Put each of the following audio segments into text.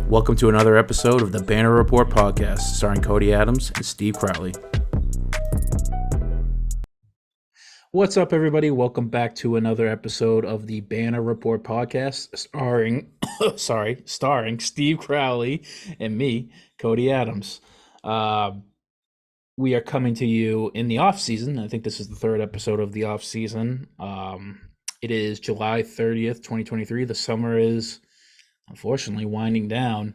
Welcome to another episode of the Banner Report Podcast, starring Cody Adams and Steve Crowley. What's up, everybody? Welcome back to another episode of the Banner Report Podcast, starring Steve Crowley and me, Cody Adams. We are coming to you in the off season. I think this is the third episode of the off season. It is July 30th, 2023. The summer is unfortunately winding down.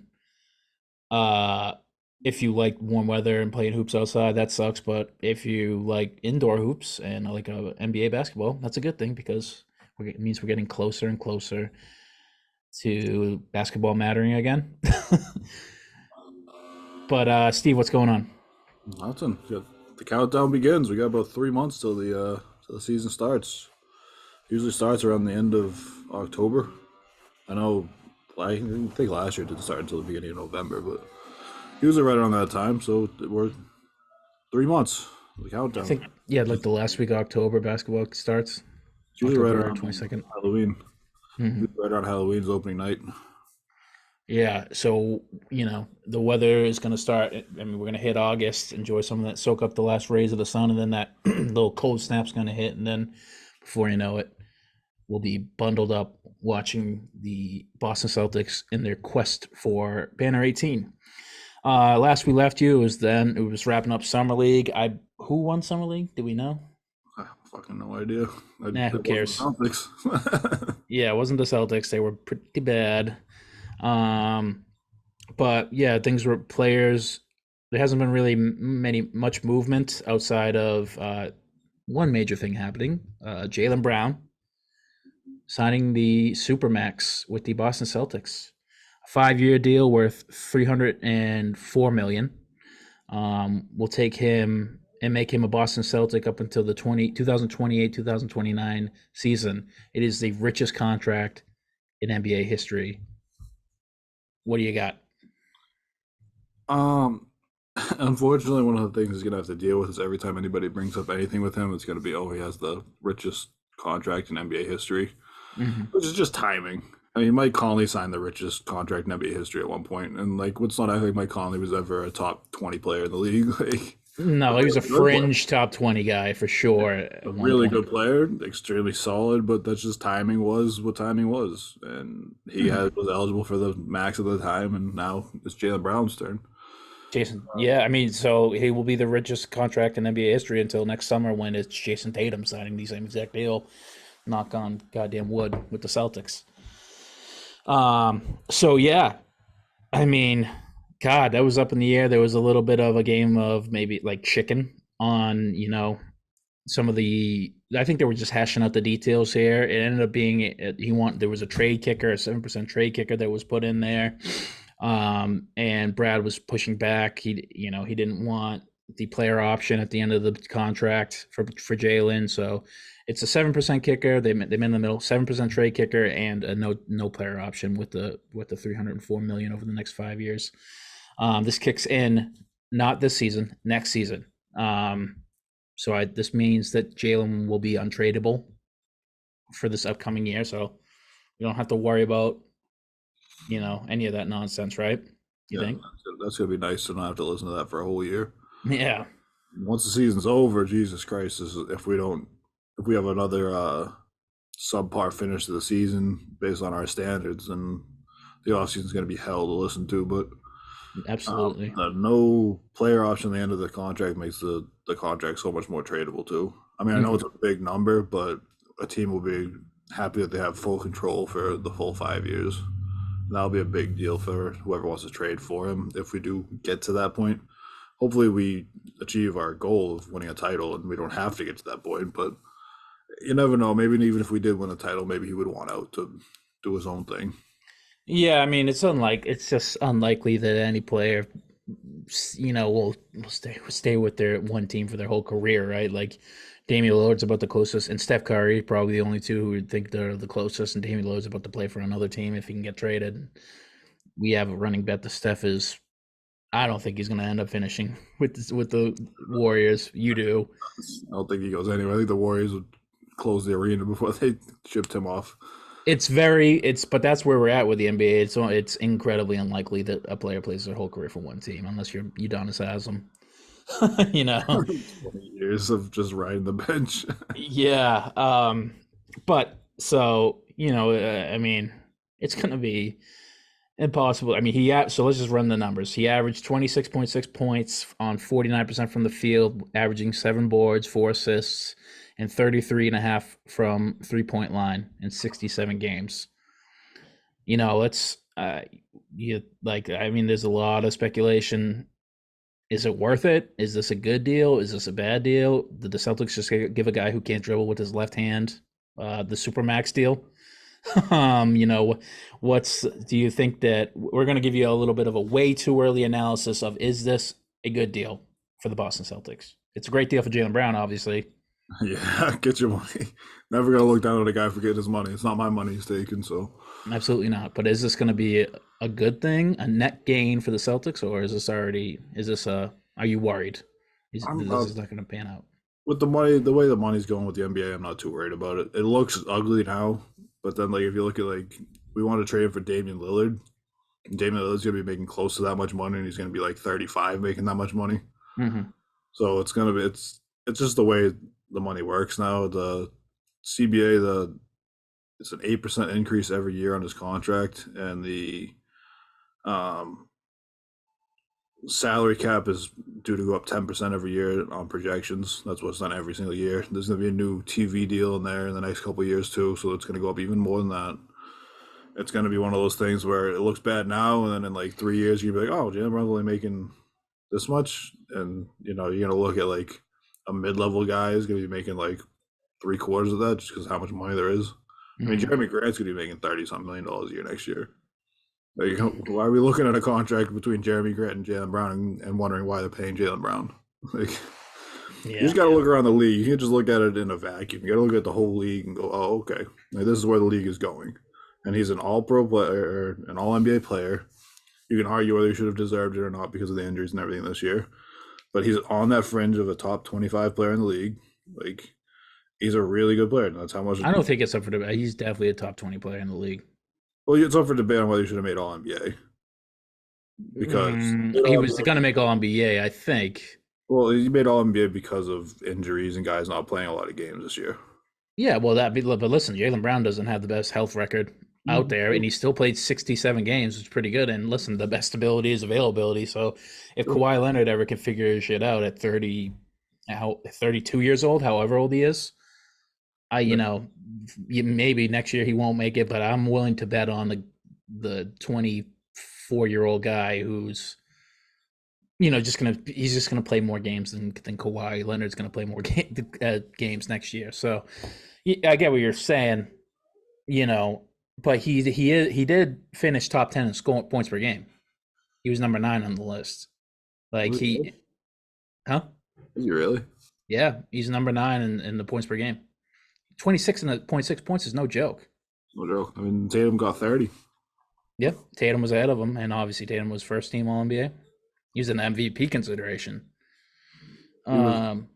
If you like warm weather and playing hoops outside, that sucks. But if you like indoor hoops and like NBA basketball, that's a good thing because it means we're getting closer and closer to basketball mattering again. But Steve, what's going on? Nothing. The countdown begins. We got about 3 months till the season starts. Usually starts around the end of October. I know. I think last year it didn't start until the beginning of November, but usually right around that time. So we're 3 months. The countdown. I think like the last week of October basketball starts. It's usually October right around 22nd. Halloween. Mm-hmm. Right around Halloween's opening night. Yeah, so, the weather is going to start. I mean, we're going to hit August, enjoy some of that, soak up the last rays of the sun, and then that little cold snap's going to hit, and then before you know it, we'll be bundled up watching the Boston Celtics in their quest for Banner 18. Last we left you it was wrapping up Summer League. Who won Summer League? Do we know? I fucking no idea. Who cares? Celtics. Yeah, it wasn't the Celtics. They were pretty bad. But yeah, things were players. There hasn't been really much movement outside of one major thing happening. Jaylen Brown signing the Supermax with the Boston Celtics, a 5-year deal worth $304 million. We'll take him and make him a Boston Celtic up until the 2028-2029 season. It is the richest contract in NBA history. What do you got? Unfortunately, one of the things he's gonna have to deal with is every time anybody brings up anything with him, it's gonna be, he has the richest contract in NBA history, which is just timing. I mean, Mike Conley signed the richest contract in NBA history at one point, and let's not act like Mike Conley was ever a top 20 player in the league. No, he was a fringe top 20 guy for sure. A really good player, extremely solid, but that's just timing was what timing was. And he was eligible for the max at the time, and now it's Jaylen Brown's turn. Jason, so he will be the richest contract in NBA history until next summer when it's Jason Tatum signing the same exact deal. Knock on goddamn wood with the Celtics. So yeah, I mean, God, that was up in the air. There was a little bit of a game of maybe like chicken on, some of the. I think they were just hashing out the details here. It ended up being there was a trade kicker, a 7% trade kicker that was put in there, and Brad was pushing back. He didn't want the player option at the end of the contract for Jaylen, so it's a 7% kicker. They met in the middle, 7% trade kicker, and a no player option with the $304 million over the next 5 years. This kicks in not this season, next season. So this means that Jaylen will be untradeable for this upcoming year. So we don't have to worry about, any of that nonsense, right? You think? That's gonna be nice to not have to listen to that for a whole year. Yeah. Once the season's over, Jesus Christ, if we have another subpar finish to the season based on our standards, then the offseason's gonna be hell to listen to. But absolutely, no player option at the end of the contract makes the contract so much more tradable too. I mean, I know it's a big number, but a team will be happy that they have full control for the full 5 years. That'll be a big deal for whoever wants to trade for him if we do get to that point. Hopefully we achieve our goal of winning a title and we don't have to get to that point, but you never know. Maybe even if we did win a title, maybe he would want out to do his own thing. Yeah, I mean, it's just unlikely that any player, will stay with their one team for their whole career, right? Like Damian Lillard's about the closest, and Steph Curry probably the only two who would think they're the closest. And Damian Lillard's about to play for another team if he can get traded. We have a running bet that Steph is. I don't think he's going to end up finishing with the Warriors. You do? I don't think he goes anywhere. I think the Warriors would close the arena before they shipped him off. But that's where we're at with the NBA. It's incredibly unlikely that a player plays their whole career for one team unless you're Udonis Haslam. you know, 20 years of just riding the bench. yeah. But so I mean, it's gonna be impossible. I mean, so let's just run the numbers. He averaged 26.6 points on 49% from the field, averaging 7 boards, 4 assists, and 33.5 from 3-point line in 67 games. Let's you like I mean there's a lot of speculation. Is it worth it? Is this a good deal? Is this a bad deal? Did the Celtics just give a guy who can't dribble with his left hand the supermax deal? What's do you think that we're going to give you a little bit of a way too early analysis of is this a good deal for the Boston Celtics? It's a great deal for Jaylen Brown, obviously. Yeah, get your money. Never gonna look down on a guy for getting his money. It's not my money he's taking. So Absolutely not. But is this going to be a good thing, a net gain for the Celtics, or is this are you worried? I'm This is not going to pan out. with the money, the way the money's going with the NBA. I'm not too worried about it. It looks ugly now, but then like if you look at like we want to trade him for Damian Lillard. Damian Lillard's gonna be making close to that much money, and he's gonna be like 35 making that much money. Hmm. So it's gonna be it's just the way the money works now. The CBA it's an 8% increase every year on his contract, and the um, salary cap is due to go up 10% every year on projections. That's what's done every single year. There's gonna be a new TV deal in there in the next couple of years too, so it's gonna go up even more than that. It's gonna be one of those things where it looks bad now, and then in like 3 years you'll be like, oh, Jalen Brown's only making this much, and you're gonna look at like a mid-level guy is gonna be making like 3/4 of that just because how much money there is. I mean, Hmm. Jeremy Grant's gonna be making $30-something million a year next year. Like, why are we looking at a contract between Jeremy Grant and Jalen Brown and wondering why they're paying Jalen Brown? Like, you Yeah. just got to look around the league. You can't just look at it in a vacuum. You got to look at the whole league and go, oh, okay, like, this is where the league is going. And he's an All-Pro player, an All NBA player. You can argue whether he should have deserved it or not because of the injuries and everything this year. But he's on that fringe of a top 25 player in the league. Like, he's a really good player. And that's how much. I don't think it's up for debate. He's definitely a top 20 player in the league. Well, it's up for debate on whether he should have made All NBA because He was going to make All NBA, I think. well, he made All NBA because of injuries and guys not playing a lot of games this year. Yeah, well, but listen, Jaylen Brown doesn't have the best health record out there, and he still played 67 games, which is pretty good. And listen, the best ability is availability. So if Kawhi Leonard ever can figure his shit out at 32 years old, however old he is, maybe next year he won't make it, but I'm willing to bet on the 24-year-old guy who's he's just gonna play more games than Kawhi Leonard's gonna play more games next year. So I get what you're saying, you know, but he did finish top 10 in points per game. He was number 9 on the list. Like he, huh? Is he really? Yeah, he's number 9 in the points per game. 26 and the 0.6 points is no joke. No joke. I mean, Tatum got 30. Yeah, Tatum was ahead of him, and obviously Tatum was first team All NBA. He was an MVP consideration. He was Um,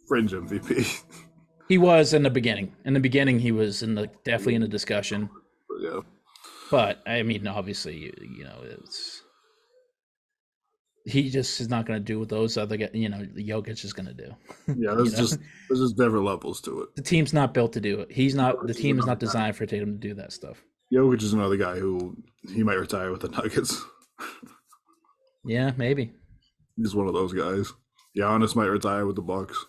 fringe MVP. he was in the beginning. In the beginning, he was definitely in the discussion. But yeah. But I mean, obviously, he just is not going to do what those other guys, Jokic is going to do. Yeah, you know, there's just different levels to it. the team's not built to do it. The team is not designed for Tatum to do that stuff. Jokic is another guy who he might retire with the Nuggets. Yeah, maybe. He's one of those guys. Giannis might retire with the Bucks.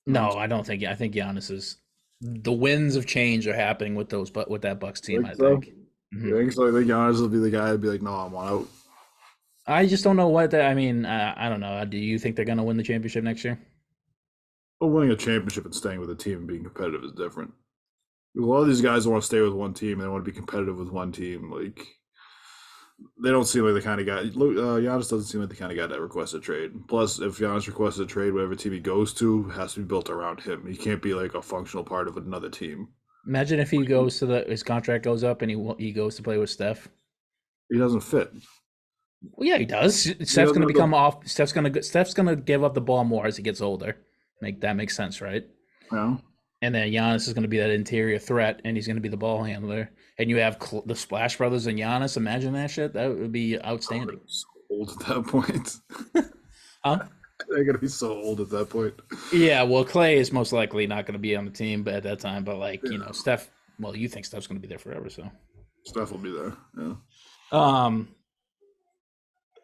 No, I don't think. I think Giannis is. The winds of change are happening with with that Bucks team. I So think. you think so? I think Giannis will be the guy to be like, no, I'm out. I just don't know I mean, I don't know. Do you think they're going to win the championship next year? But winning a championship and staying with a team and being competitive is different. A lot of these guys want to stay with one team. They want to be competitive with one team. Like, they don't seem like the kind of guy. Giannis doesn't seem like the kind of guy that requests a trade. Plus, if Giannis requests a trade, whatever team he goes to has to be built around him. He can't be like a functional part of another team. Imagine if he goes to his contract goes up and he goes to play with Steph. He doesn't fit. Well, yeah, he does. Steph's going to become off. Steph's going to give up the ball more as he gets older. That makes sense, right? You know? and then Giannis is going to be that interior threat, and he's going to be the ball handler. And you have the Splash Brothers and Giannis. Imagine that shit. That would be I'm outstanding. gonna be so old at that point. Huh? They're gonna be so old at that point. Yeah. Well, Clay is most likely not going to be on the team, but at that time. But like Yeah, Steph. Well, you think Steph's going to be there forever, so. Steph will be there. Yeah. Um.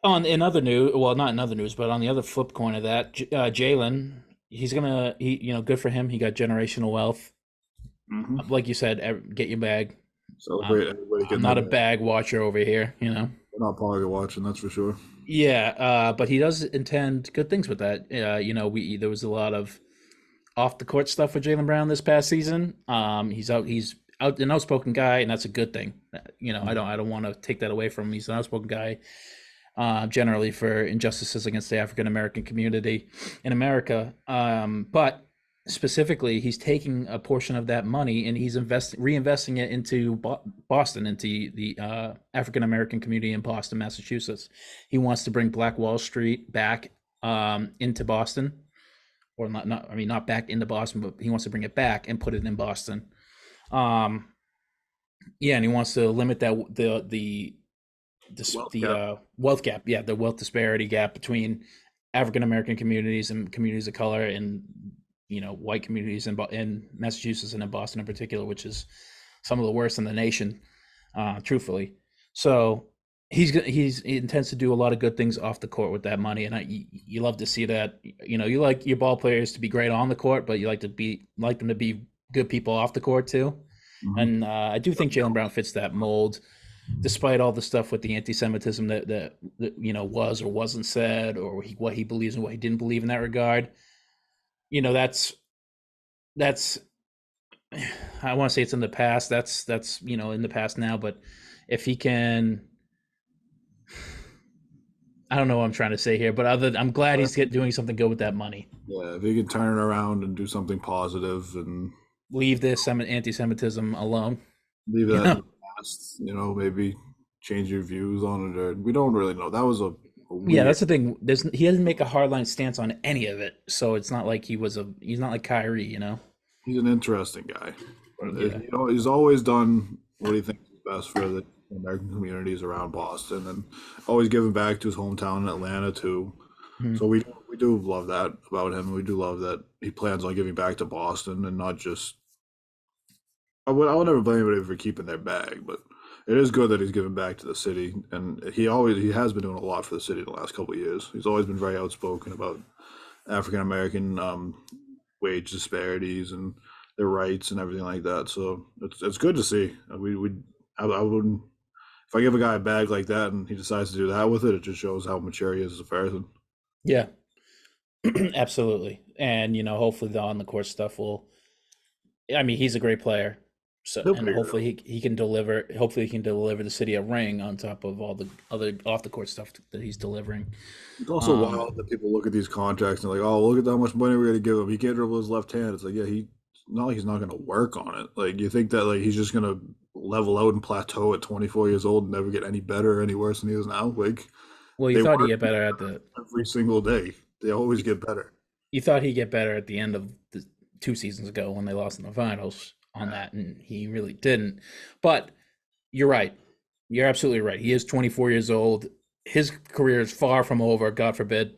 On in other news, well, not in other news, but on the other flip coin of that, Jalen, good for him. He got generational wealth. Mm-hmm. Like you said, get your bag. Celebrate everybody I'm getting their not a bag. bag watcher over here. We're not probably watching, that's for sure. Yeah, but he does intend good things with that. We there was a lot of off the court stuff with Jalen Brown this past season. He's out an outspoken guy, and that's a good thing. I don't want to take that away from him. He's an outspoken guy, generally for injustices against the African American community in America. But specifically, he's taking a portion of that money and he's reinvesting it into Boston, into the African American community in Boston, Massachusetts. He wants to bring Black Wall Street back into Boston, or not back into Boston, but he wants to bring it back and put it in Boston. Um, yeah, and he wants to limit Well, the yeah. wealth gap, yeah, the wealth disparity gap between African American communities and communities of color, and white communities in Massachusetts and in Boston in particular, which is some of the worst in the nation, truthfully. So he intends to do a lot of good things off the court with that money, and you love to see that. You like your ball players to be great on the court, but you like them to be good people off the court too. Mm-hmm. And I do think Jalen Brown fits that mold, despite all the stuff with the anti-Semitism that was or wasn't said, or what he believes and what he didn't believe in that regard. That's I want to say it's in the past. That's in the past now. But if he can, I don't know what I'm trying to say here. But I'm glad he's doing something good with that money. Yeah, if he can turn it around and do something positive and Leave this anti-Semitism alone. leave You that in know. the past, maybe change your views on it. Or we don't really know. That was a Yeah, weird. that's the thing. He doesn't make a hardline stance on any of it, so it's not like he's not like Kyrie. He's an interesting guy, but Yeah. he's always done what he thinks is best for the American communities around Boston, and always giving back to his hometown in Atlanta too. Mhm. So we do love that about him. We do love that he plans on giving back to Boston and not just. I would never blame anybody for keeping their bag, but it is good that he's giving back to the city, and he has been doing a lot for the city in the last couple of years. He's always been very outspoken about African American wage disparities and their rights and everything like that. So it's good to see. I wouldn't, if I give a guy a bag like that and he decides to do that with it, it just shows how mature he is as a person. Yeah. Absolutely. And hopefully the on the court stuff will. I mean, he's a great player. So, He'll and figure it out. hopefully he can deliver. Hopefully he can deliver the city a ring on top of all the other off the court stuff that he's delivering. It's also Um, wild that people look at these contracts and like, oh, look at how much money we're gonna give him. He can't dribble his left hand. It's like, yeah, not like he's not gonna work on it. Like you think that like he's just gonna level out and plateau at 24 years old and never get any better or any worse than he is now. Like well, they work every single day. They always get better. you thought he'd get better at the end of the 2 seasons ago when they lost in the finals on Yeah. that, and he really didn't. But you're right. You're absolutely right. He is 24 years old. His career is far from over. God forbid,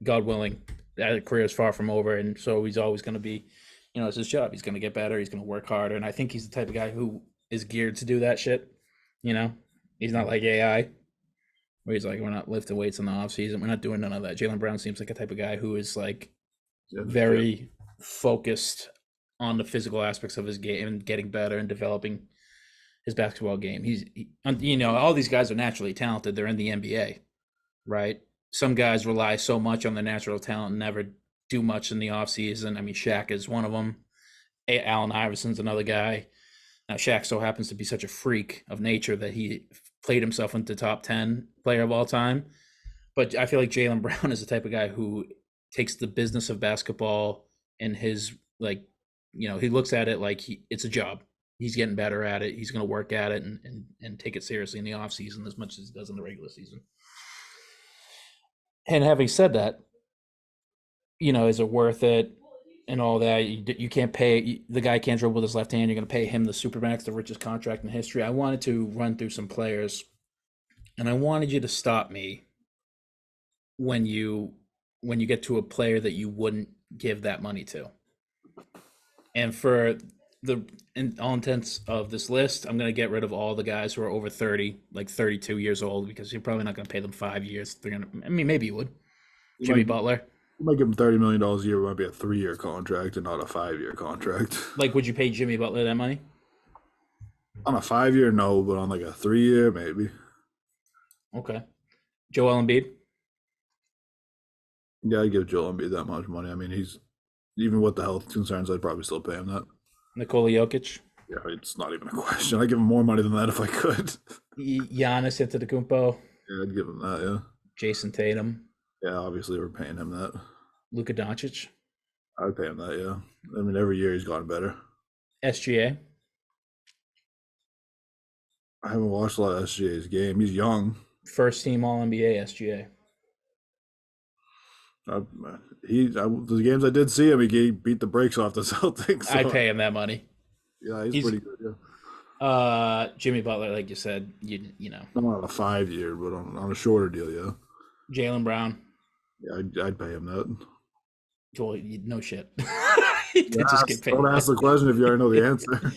God willing, that career is far from over, and so he's always going to be, it's his job. He's going to get better. He's going to work harder, and I think he's the type of guy who is geared to do that shit. You know, he's not like AI, where he's like, we're not lifting weights in the off season. We're not doing none of that. Jalen Brown seems like a type of guy who is like Yeah, fit. very focused on the physical aspects of his game and getting better and developing his basketball game. All these guys are naturally talented. They're in the NBA, right? Some guys rely so much on their natural talent and never do much in the offseason. I mean, Shaq is one of them. Allen Iverson's another guy. Now, Shaq so happens to be such a freak of nature that he played himself into top 10 player of all time. But I feel like Jalen Brown is the type of guy who takes the business of basketball and his, like, he looks at it like it's a job. He's getting better at it. He's going to work at it and take it seriously in the offseason as much as he does in the regular season. And having said that, is it worth it? and all that. You can't pay the guy can't dribble with his left hand. You're going to pay him the supermax, the richest contract in history. I wanted to run through some players, and I wanted you to stop me when you when you get to a player that you wouldn't give that money to. And for the in all intents of this list, I'm going to get rid of all the guys who are over 30, like 32 years old, because you're probably not going to pay them 5 years. They're gonna, I mean, maybe you would. You Jimmy might Butler. you might give him $30 million a year. It might be a 3-year contract and not a 5-year contract. Like, would you pay Jimmy Butler that money? On a 5-year, no, but on like a 3-year, maybe. Okay. Joel Embiid. Yeah, I'd give Joel Embiid that much money. I mean, he's even with the health concerns, I'd probably still pay him that. Nikola Jokic. Yeah, it's not even a question. I'd give him more money than that if I could. Giannis Antetokounmpo. Yeah, I'd give him that. Yeah. Jason Tatum. Yeah, obviously we're paying him that. Luka Doncic. I'd pay him that. Yeah. I mean, every year he's gotten better. SGA. I haven't watched a lot of SGA's game. He's young. First team All NBA SGA. I, the games I did see him, he beat the brakes off the Celtics. So. I'd pay him that money. Yeah, he's pretty good. Yeah. Jimmy Butler, like you said, you know. Not on a 5-year, but on a shorter deal, yeah. Jaylen Brown. Yeah, I'd pay him that. Well, no shit. Just get paid. Don't ask the question if you already know the answer.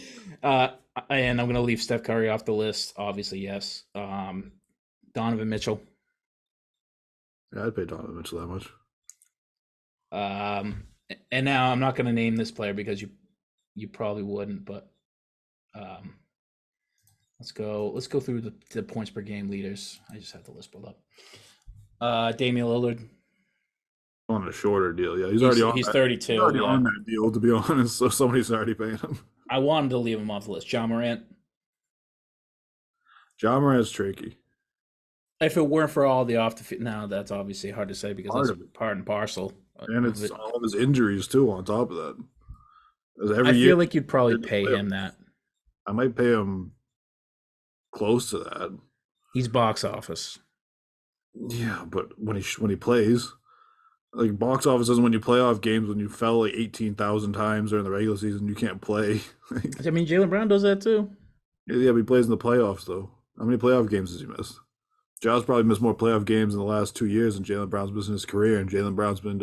And I'm going to leave Steph Curry off the list. Obviously, yes. Donovan Mitchell. Yeah, I'd pay Donovan Mitchell that much. And now I'm not going to name this player because you probably wouldn't, but let's go through the points per game leaders. I just have the list pulled up. Damian Lillard. On a shorter deal, yeah. He's 32. He's already on that deal, to be honest, so somebody's already paying him. I wanted to leave him off the list. Ja Morant. Ja Morant's tricky. If it weren't for all the off the field, now that's obviously hard to say because that's part and parcel. And it's all of his injuries too. On top of that, I feel like you'd probably pay him that. I might pay him close to that. He's box office. Yeah, but when he plays, like box office isn't when you playoff games when you fell like 18,000 times during the regular season you can't play. I mean, Jaylen Brown does that too. Yeah, but he plays in the playoffs though. How many playoff games has he missed? Ja's probably missed more playoff games in the last 2 years than Jaylen Brown's missed in his career, and Jaylen Brown's been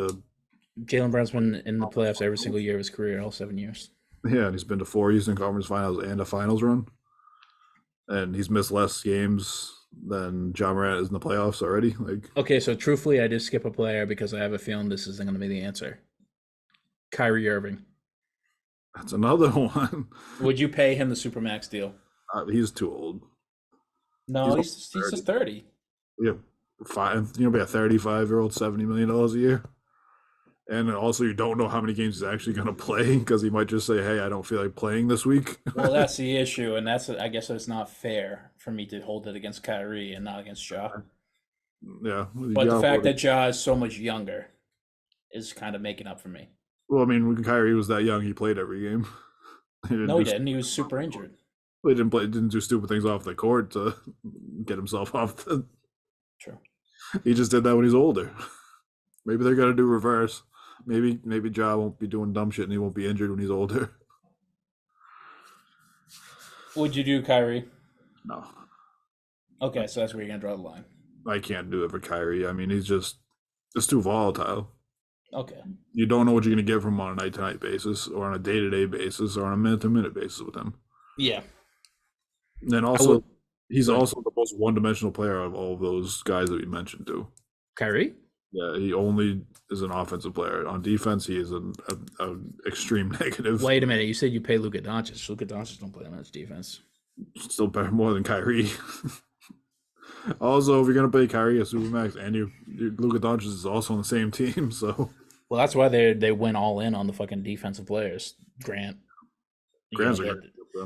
in the playoffs every single year of his career, all 7 years. Yeah, and he's been to 4 Eastern Conference Finals and a Finals run, and he's missed less games than Ja Morant is in the playoffs already. Like, okay, so truthfully, I did skip a player because I have a feeling this isn't going to be the answer. Kyrie Irving. That's another one. Would you pay him the Supermax deal? He's too old. No, he's just 30. Yeah, be a 35-year-old, $70 million a year. And also, you don't know how many games he's actually going to play because he might just say, "Hey, I don't feel like playing this week." Well, that's the issue, and I guess it's not fair for me to hold it against Kyrie and not against Ja. Yeah, but the fact that Ja is so much younger is kind of making up for me. Well, I mean, when Kyrie was that young, he played every game. He didn't. He was super injured. He didn't do stupid things off the court to get himself off the. True. He just did that when he's older. Maybe they're gonna do reverse. Maybe Ja won't be doing dumb shit and he won't be injured when he's older. Would you do Kyrie? No. Okay, so that's where you're gonna draw the line. I can't do it for Kyrie. I mean, he's just too volatile. Okay. You don't know what you're gonna get from him on a night-to-night basis, or on a day-to-day basis, or on a minute-to-minute basis with him. Yeah. And then also, he's also the most one-dimensional player of all of those guys that we mentioned too. Kyrie? Yeah, he only is an offensive player. On defense, he is an extreme negative. Wait a minute. You said you pay Luka Doncic. Luka Doncic don't play much defense. Still better more than Kyrie. Also, if you're going to pay Kyrie a Supermax and your Luka Doncic is also on the same team, so. Well, that's why they went all in on the fucking defensive players. Grant's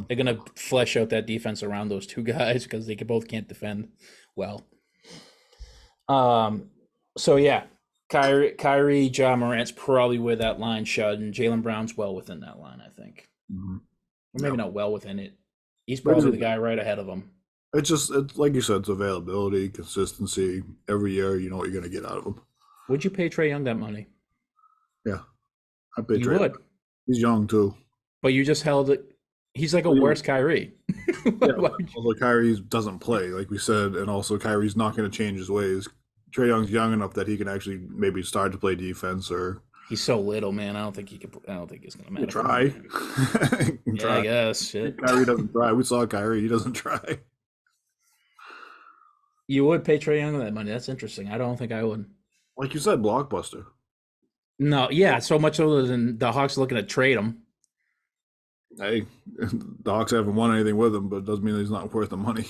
they're going to flesh out that defense around those two guys because they both can't defend well. So yeah, Kyrie, Ja Morant's probably where that line should, and Jaylen Brown's well within that line, I think. Mm-hmm. Or maybe not well within it. He's probably the guy right ahead of him. It's like you said, it's availability, consistency. Every year, you know what you're going to get out of him. Would you pay Trae Young that money? Yeah, I pay You Trey. would, He's young too. but you just held it. He's like a Well, worse Kyrie. yeah, Why but would you- also Kyrie doesn't play, like we said, and also Kyrie's not going to change his ways. Trey Young's young enough that he can actually maybe start to play defense, or He's so little, man. I don't think he could. I don't think it's gonna you matter for him, try. man. You Yeah, I try. guess. Shit. Kyrie doesn't try. We saw Kyrie; he doesn't try. You would pay Trey Young that money. That's interesting. I don't think I would. Like you said, blockbuster. No, yeah, so much other than the Hawks looking to trade him. Hey, the Hawks haven't won anything with him, but it doesn't mean he's not worth the money.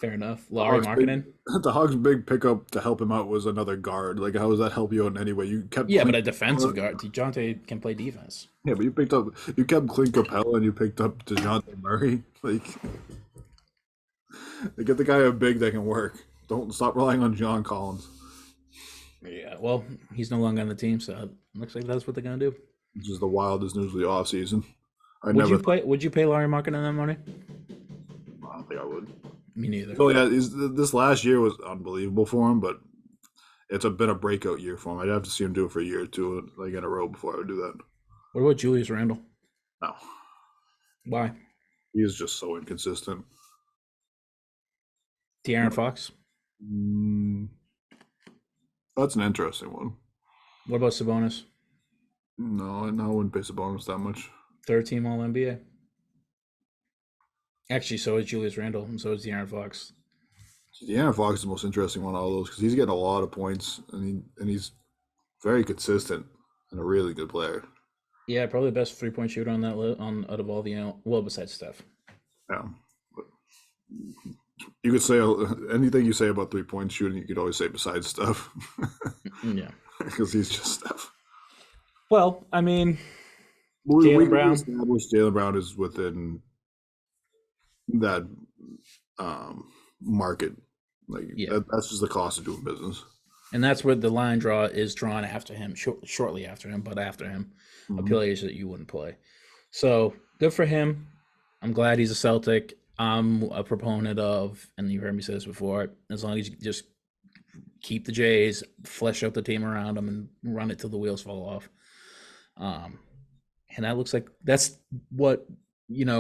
Fair enough. The Laurie Hawks' big, marketing. the Hawks' big pickup to help him out was another guard. Like, how does that help you out in any way? You kept Yeah, but Clint a defensive Capella. guard. DeJounte can play defense. Yeah, but you kept Clint Capella and you picked up DeJounte Murray. Like, they get the guy a big that can work. Don't stop relying on John Collins, Yeah, well, he's no longer on the team, so it looks like that's what they're gonna do. which is the wildest news of the offseason. I Would never you thought play? Would you pay Laurie marketing that money? I don't think I would. Me neither. So yeah, this last year was unbelievable for him, but been a breakout year for him. I'd have to see him do it for a year or two, like in a row, before I would do that. What about Julius Randle? No, Why? he's just so inconsistent. De'Aaron Fox. Mm, that's an interesting one. What about Sabonis? No, I wouldn't pay Sabonis that much. Third team All NBA. Actually, so is Julius Randle, and so is De'Aaron Fox. De'Aaron Fox is the most interesting one of all those because he's getting a lot of points and he's very consistent and a really good player. Yeah, probably the best 3-point shooter on that on out of all the well besides Steph. Yeah, but you could say anything you say about 3-point shooting, you could always say besides Steph, Yeah. because he's just Steph. Well, I mean, We Jaylen can Brown. establish Jaylen Brown is within that market. Like Yeah. that's just the cost of doing business. And that's where the line draw is drawn after him, shortly after him, but after him, a Mhm. player that you wouldn't play. So good for him. I'm glad he's a Celtic. I'm a proponent of, and you've heard me say this before, as long as you just keep the Jays, flesh out the team around them, and run it till the wheels fall off. And that looks like that's what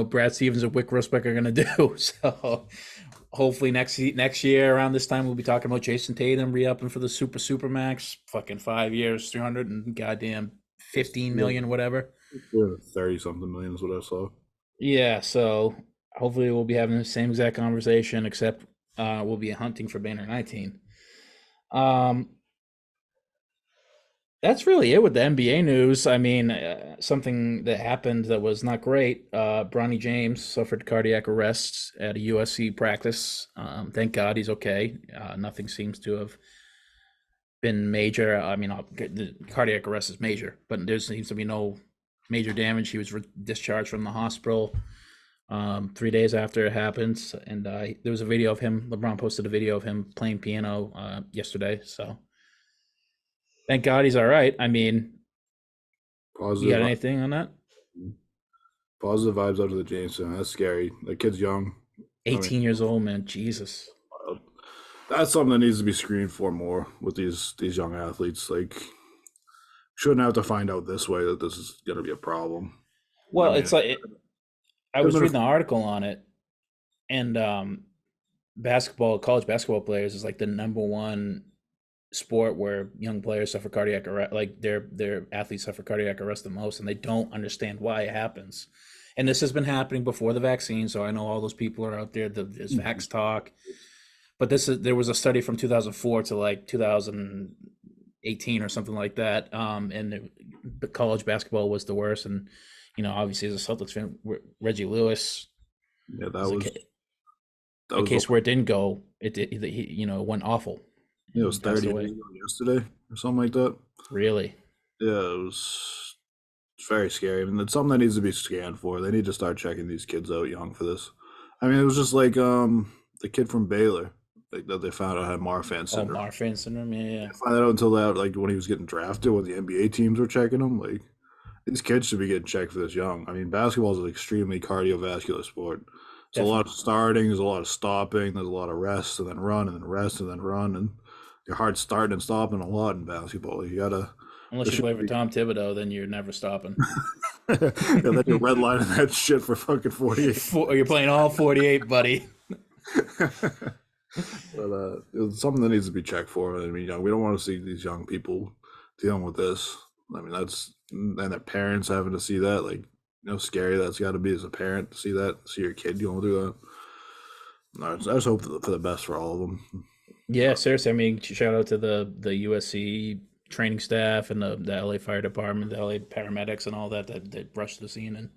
Brad Stevens and Wick Rosbeck are going to do. So hopefully next year around this time we'll be talking about Jason Tatum re-upping for the super max, fucking 5 years, 300 and goddamn 15 million, whatever. 30-something million is what I saw. Yeah, so hopefully we'll be having the same exact conversation, except we'll be hunting for Banner 19. That's really it with the NBA news. I mean, something that happened that was not great. Bronny James suffered cardiac arrest at a USC practice. Thank God he's okay. Nothing seems to have been major. I mean, the cardiac arrest is major, but there seems to be no major damage. He was discharged from the hospital 3 days after it happened. And there was a video of him. LeBron posted a video of him playing piano yesterday. So thank God he's all right. I mean, Positive. you got anything on that? Positive vibes out of the Jameson. That's scary. The kid's young. 18 years old, man. Jesus. That's something that needs to be screened for more with these young athletes. Like, shouldn't have to find out this way that this is going to be a problem. Well, I mean, it's like I was reading the article on it, and college basketball players is like the number one sport where young players suffer cardiac arrest, like their athletes suffer cardiac arrest the most, and they don't understand why it happens. And this has been happening before the vaccine, so I know all those people are out there. There's vax talk, but there was a study from 2004 to like 2018 or something like that, and the college basketball was the worst. And obviously as a Celtics fan, Reggie Lewis, yeah, that was was a case where it didn't go. It went awful. It was 30 days ago yesterday or something like that. Really? Yeah, it's very scary. I mean, it's something that needs to be scanned for. They need to start checking these kids out young for this. I mean, it was just like the kid from Baylor, like that they found out had Marfan syndrome. Oh, Marfan syndrome, yeah. Didn't find that out until that, like when he was getting drafted, when the NBA teams were checking him. Like, these kids should be getting checked for this young. I mean, basketball is an extremely cardiovascular sport. It's a lot of starting, there's a lot of stopping, there's a lot of rest and then run and then rest and then run, and your heart's starting and stopping a lot in basketball. You gotta Unless There you should play for be. Tom Thibodeau, then you're never stopping. Yeah, then you're redlining that shit for fucking 48. You're playing all 48, buddy. But it's something that needs to be checked for. I mean, we don't want to see these young people dealing with this. I mean, and their parents having to see that, like, scary that's got to be as a parent to see your kid going through that. No, I just hope for the best for all of them. Yeah, seriously. I mean, shout out to the USC training staff and the LA Fire Department, the LA paramedics, and all that rushed the scene and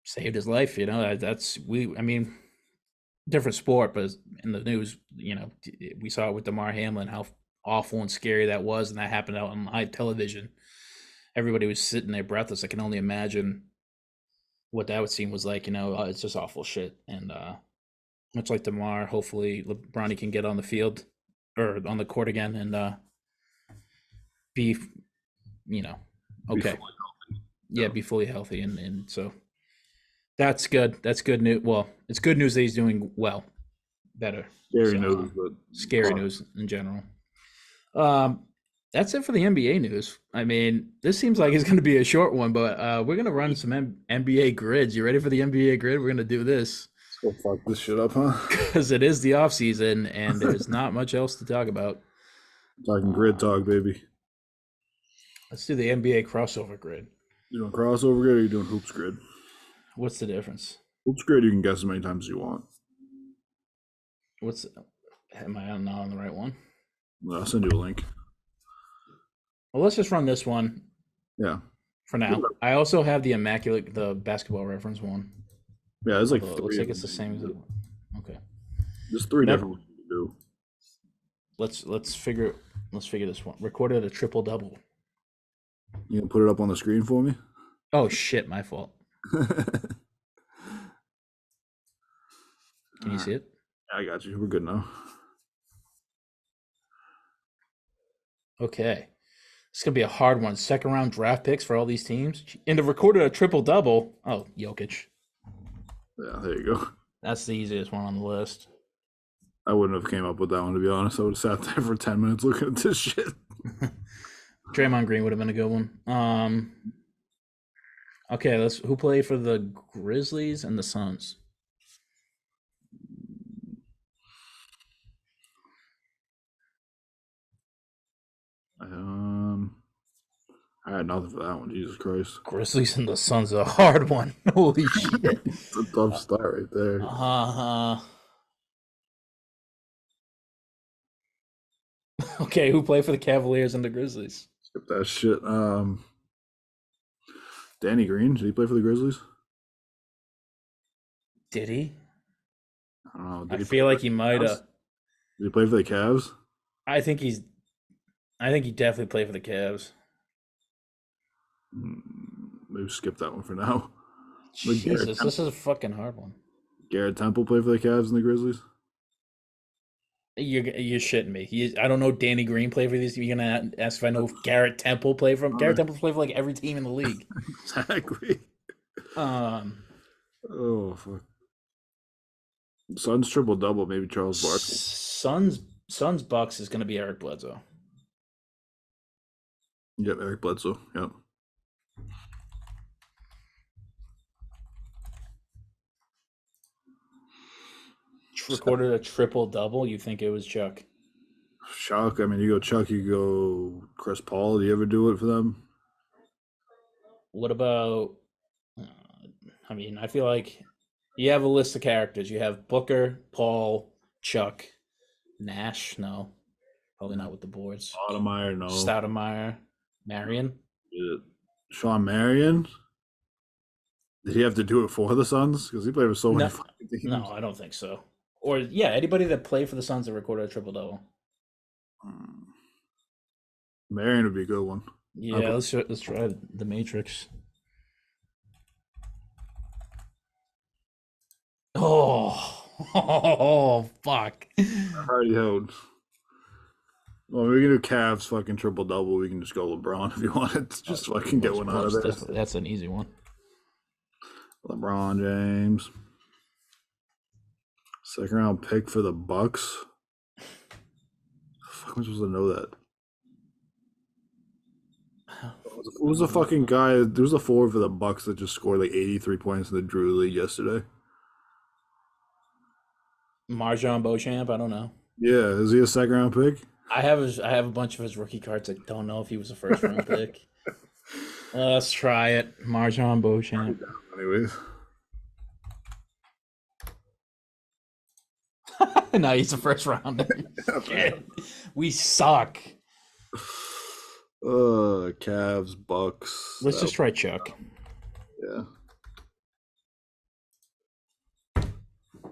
saved his life. That's we. I mean, different sport, but in the news, we saw it with Damar Hamlin, how awful and scary that was, and that happened out on live television. Everybody was sitting there breathless. I can only imagine what that would seem was like. It's just awful shit. And much like Damar, hopefully Bronny can get on the field or on the court again and be, okay. Yeah, be fully healthy. And so that's good. That's good news. Well, it's good news that he's doing well, better. Scary So, news, but scary news in general. That's it for the NBA news. I mean, this seems like it's going to be a short one, but we're going to run some NBA grids. You ready for the NBA grid? We're going to do this. Let's go fuck this shit up, huh? Because it is the off season and there's not much else to talk about. Talking grid talk, baby. Let's do the NBA crossover grid. You doing crossover grid or you doing hoops grid? What's the difference? Hoops grid, you can guess as many times as you want. Am I not on the right one? I'll send you a link. Well, let's just run this one. Yeah. For now. I also have the basketball reference one. Yeah, it's like it looks like it's the same as okay. There's three different ones you can do. Let's figure this one. Recorded a triple double. You can put it up on the screen for me? Oh shit, my fault. Can you see it? I got you. We're good now. Okay. It's going to be a hard one. Second round draft picks for all these teams. And to recorded a triple double. Oh, Jokic. Yeah, there you go. That's the easiest one on the list. I wouldn't have came up with that one, to be honest. I would have sat there for 10 minutes looking at this shit. Draymond Green would have been a good one. Okay, who played for the Grizzlies and the Suns? I had nothing for that one. Jesus Christ. Grizzlies and the Suns, a hard one. Holy shit. It's a tough start right there. Okay, who played for the Cavaliers and the Grizzlies? Skip that shit. Danny Green, did he play for the Grizzlies? Did he? I don't know. I feel like he might have. Did he play for the Cavs? I think he definitely played for the Cavs. Maybe skip that one for now. Jesus, this is a fucking hard one. Garrett Temple played for the Cavs and the Grizzlies? You're shitting me. I don't know Danny Green played for these. You're gonna ask if I know if Garrett Temple played for him. Garrett Temple played for like every team in the league. Exactly. Oh fuck. Suns triple double. Maybe Charles Barkley. Suns Bucks is gonna be Eric Bledsoe. Yep, Eric Bledsoe. Yep. Recorded a triple double. You think it was Chuck? Chuck. I mean, you go Chuck. You go Chris Paul. Do you ever do it for them? What about? I mean, I feel like you have a list of characters. You have Booker, Paul, Chuck, Nash. No, probably not with the boards. Stoudemire, no. Stoudemire, Marion. Sean Marion. Did he have to do it for the Suns? Because he played with so many fucking teams. No, I don't think so. Or yeah, anybody that played for the Suns that recorded a triple double. Marion would be a good one. Yeah, let's try the Matrix. Oh, fuck. Alrighty, held. Well, we can do Cavs fucking triple double. We can just go LeBron if you wanted to just fucking get one out of there. That's an easy one. LeBron James. Second round pick for the Bucks. Fuck, am I supposed to know that? Who's the fucking guy? There was a forward for the Bucks that just scored like 83 points in the Drew League yesterday. Marjon Beauchamp. I don't know. Yeah, is he a second round pick? I have a bunch of his rookie cards. I don't know if he was a first round pick. Let's try it. Marjon Beauchamp. Anyways, No, he's a first rounder. Shit. We suck. Cavs, Bucks. Let's just try Chuck. Yeah.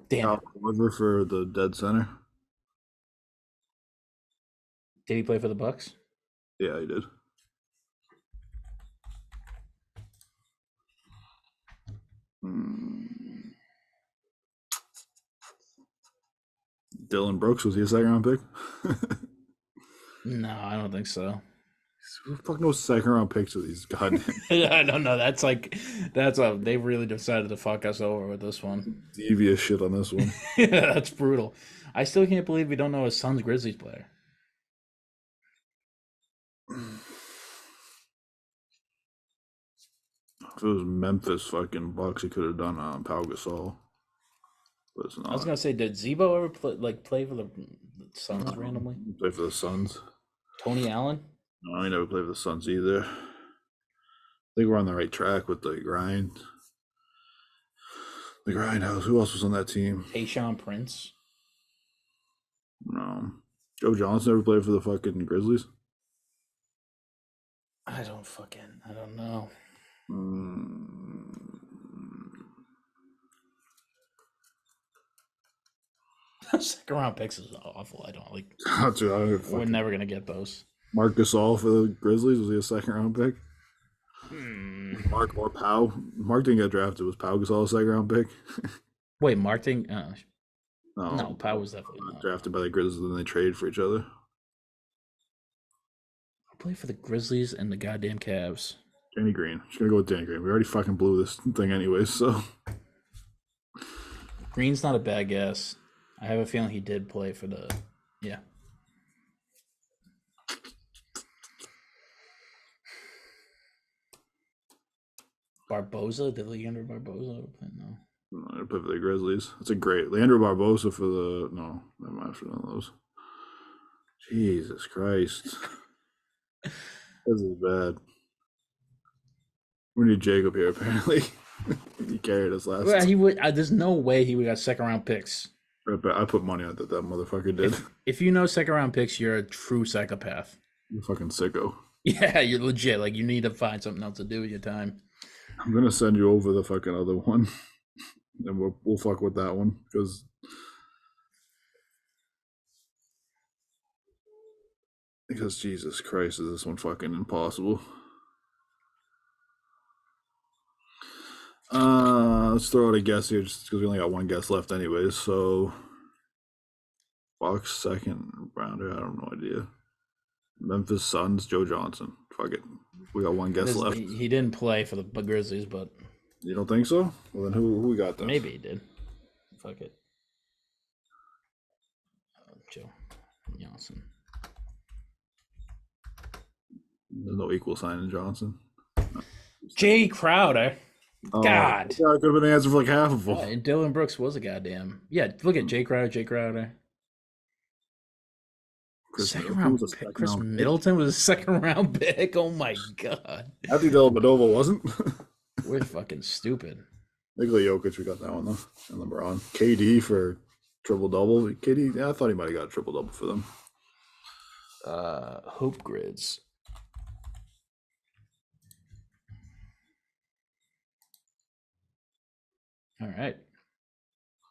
Damn it. Oliver for the dead center. Did he play for the Bucks? Yeah, he did. Dylan Brooks, was he a second round pick? No, I don't think so. Who the fuck knows second round picks of these goddamn I don't know. They really decided to fuck us over with this one. devious shit on this one? Yeah, that's brutal. I still can't believe we don't know his son's Grizzlies player. If it was Memphis fucking Bucks, he could have done Pau Gasol. But it's not. I was gonna say, did Zebo ever play for the Suns randomly? He played for the Suns. Tony Allen? No, he never played for the Suns either. I think we're on the right track with the grind. The grindhouse. Who else was on that team? Tayshaun Prince? No. Joe Johnson never played for the fucking Grizzlies. I don't know. Second round picks is awful. I don't like. Dude, We're never gonna get those. Marc Gasol for the Grizzlies, was he a second round pick? Mark or Pau? Mark didn't get drafted. Was Pau Gasol a second round pick? Wait, Martin? No, No, Pau was definitely not. drafted by the Grizzlies, and then they traded for each other. I play for the Grizzlies and the goddamn Cavs. Danny Green. Just gonna go with Danny Green. We already fucking blew this thing anyways, so. Green's not a bad guess. I have a feeling he did play for the. Yeah. Barboza? Did Leandro Barboza ever play? No. I play for the Grizzlies. That's a great Leandro Barbosa for the no. Never mind for none of those. Jesus Christ, this is bad. We need Jacob here. Apparently, he carried us last. Well, he would. There's no way he would got second round picks. I put money on that motherfucker did. If you know second round picks, you're a true psychopath. You're fucking sicko. Yeah, you're legit. Like, you need to find something else to do with your time. I'm gonna send you over the fucking other one, and we'll fuck with that one because Jesus Christ, is this one fucking impossible? Let's throw out a guess here, just because we only got one guess left, anyways. So, Bucks second rounder. I have no idea. Memphis Suns, Joe Johnson. Fuck it. We got one guess left. He didn't play for the Grizzlies, but You don't think so? Well, then who we got then? maybe he did. Fuck it. Joe Johnson. There's no equal sign in Johnson. Jay Crowder. God. Yeah, I could have been the answer for like half of them. And Dylan Brooks was a goddamn. Yeah, look at Jay Crowder. Second round pick. Chris Middleton was a second round pick. Oh my god. I think Dellavedova wasn't. We're fucking stupid. Nikola Jokic, we got that one though. And LeBron. KD for triple double. KD, yeah, I thought he might have got a triple double for them. Hoop grids. All right.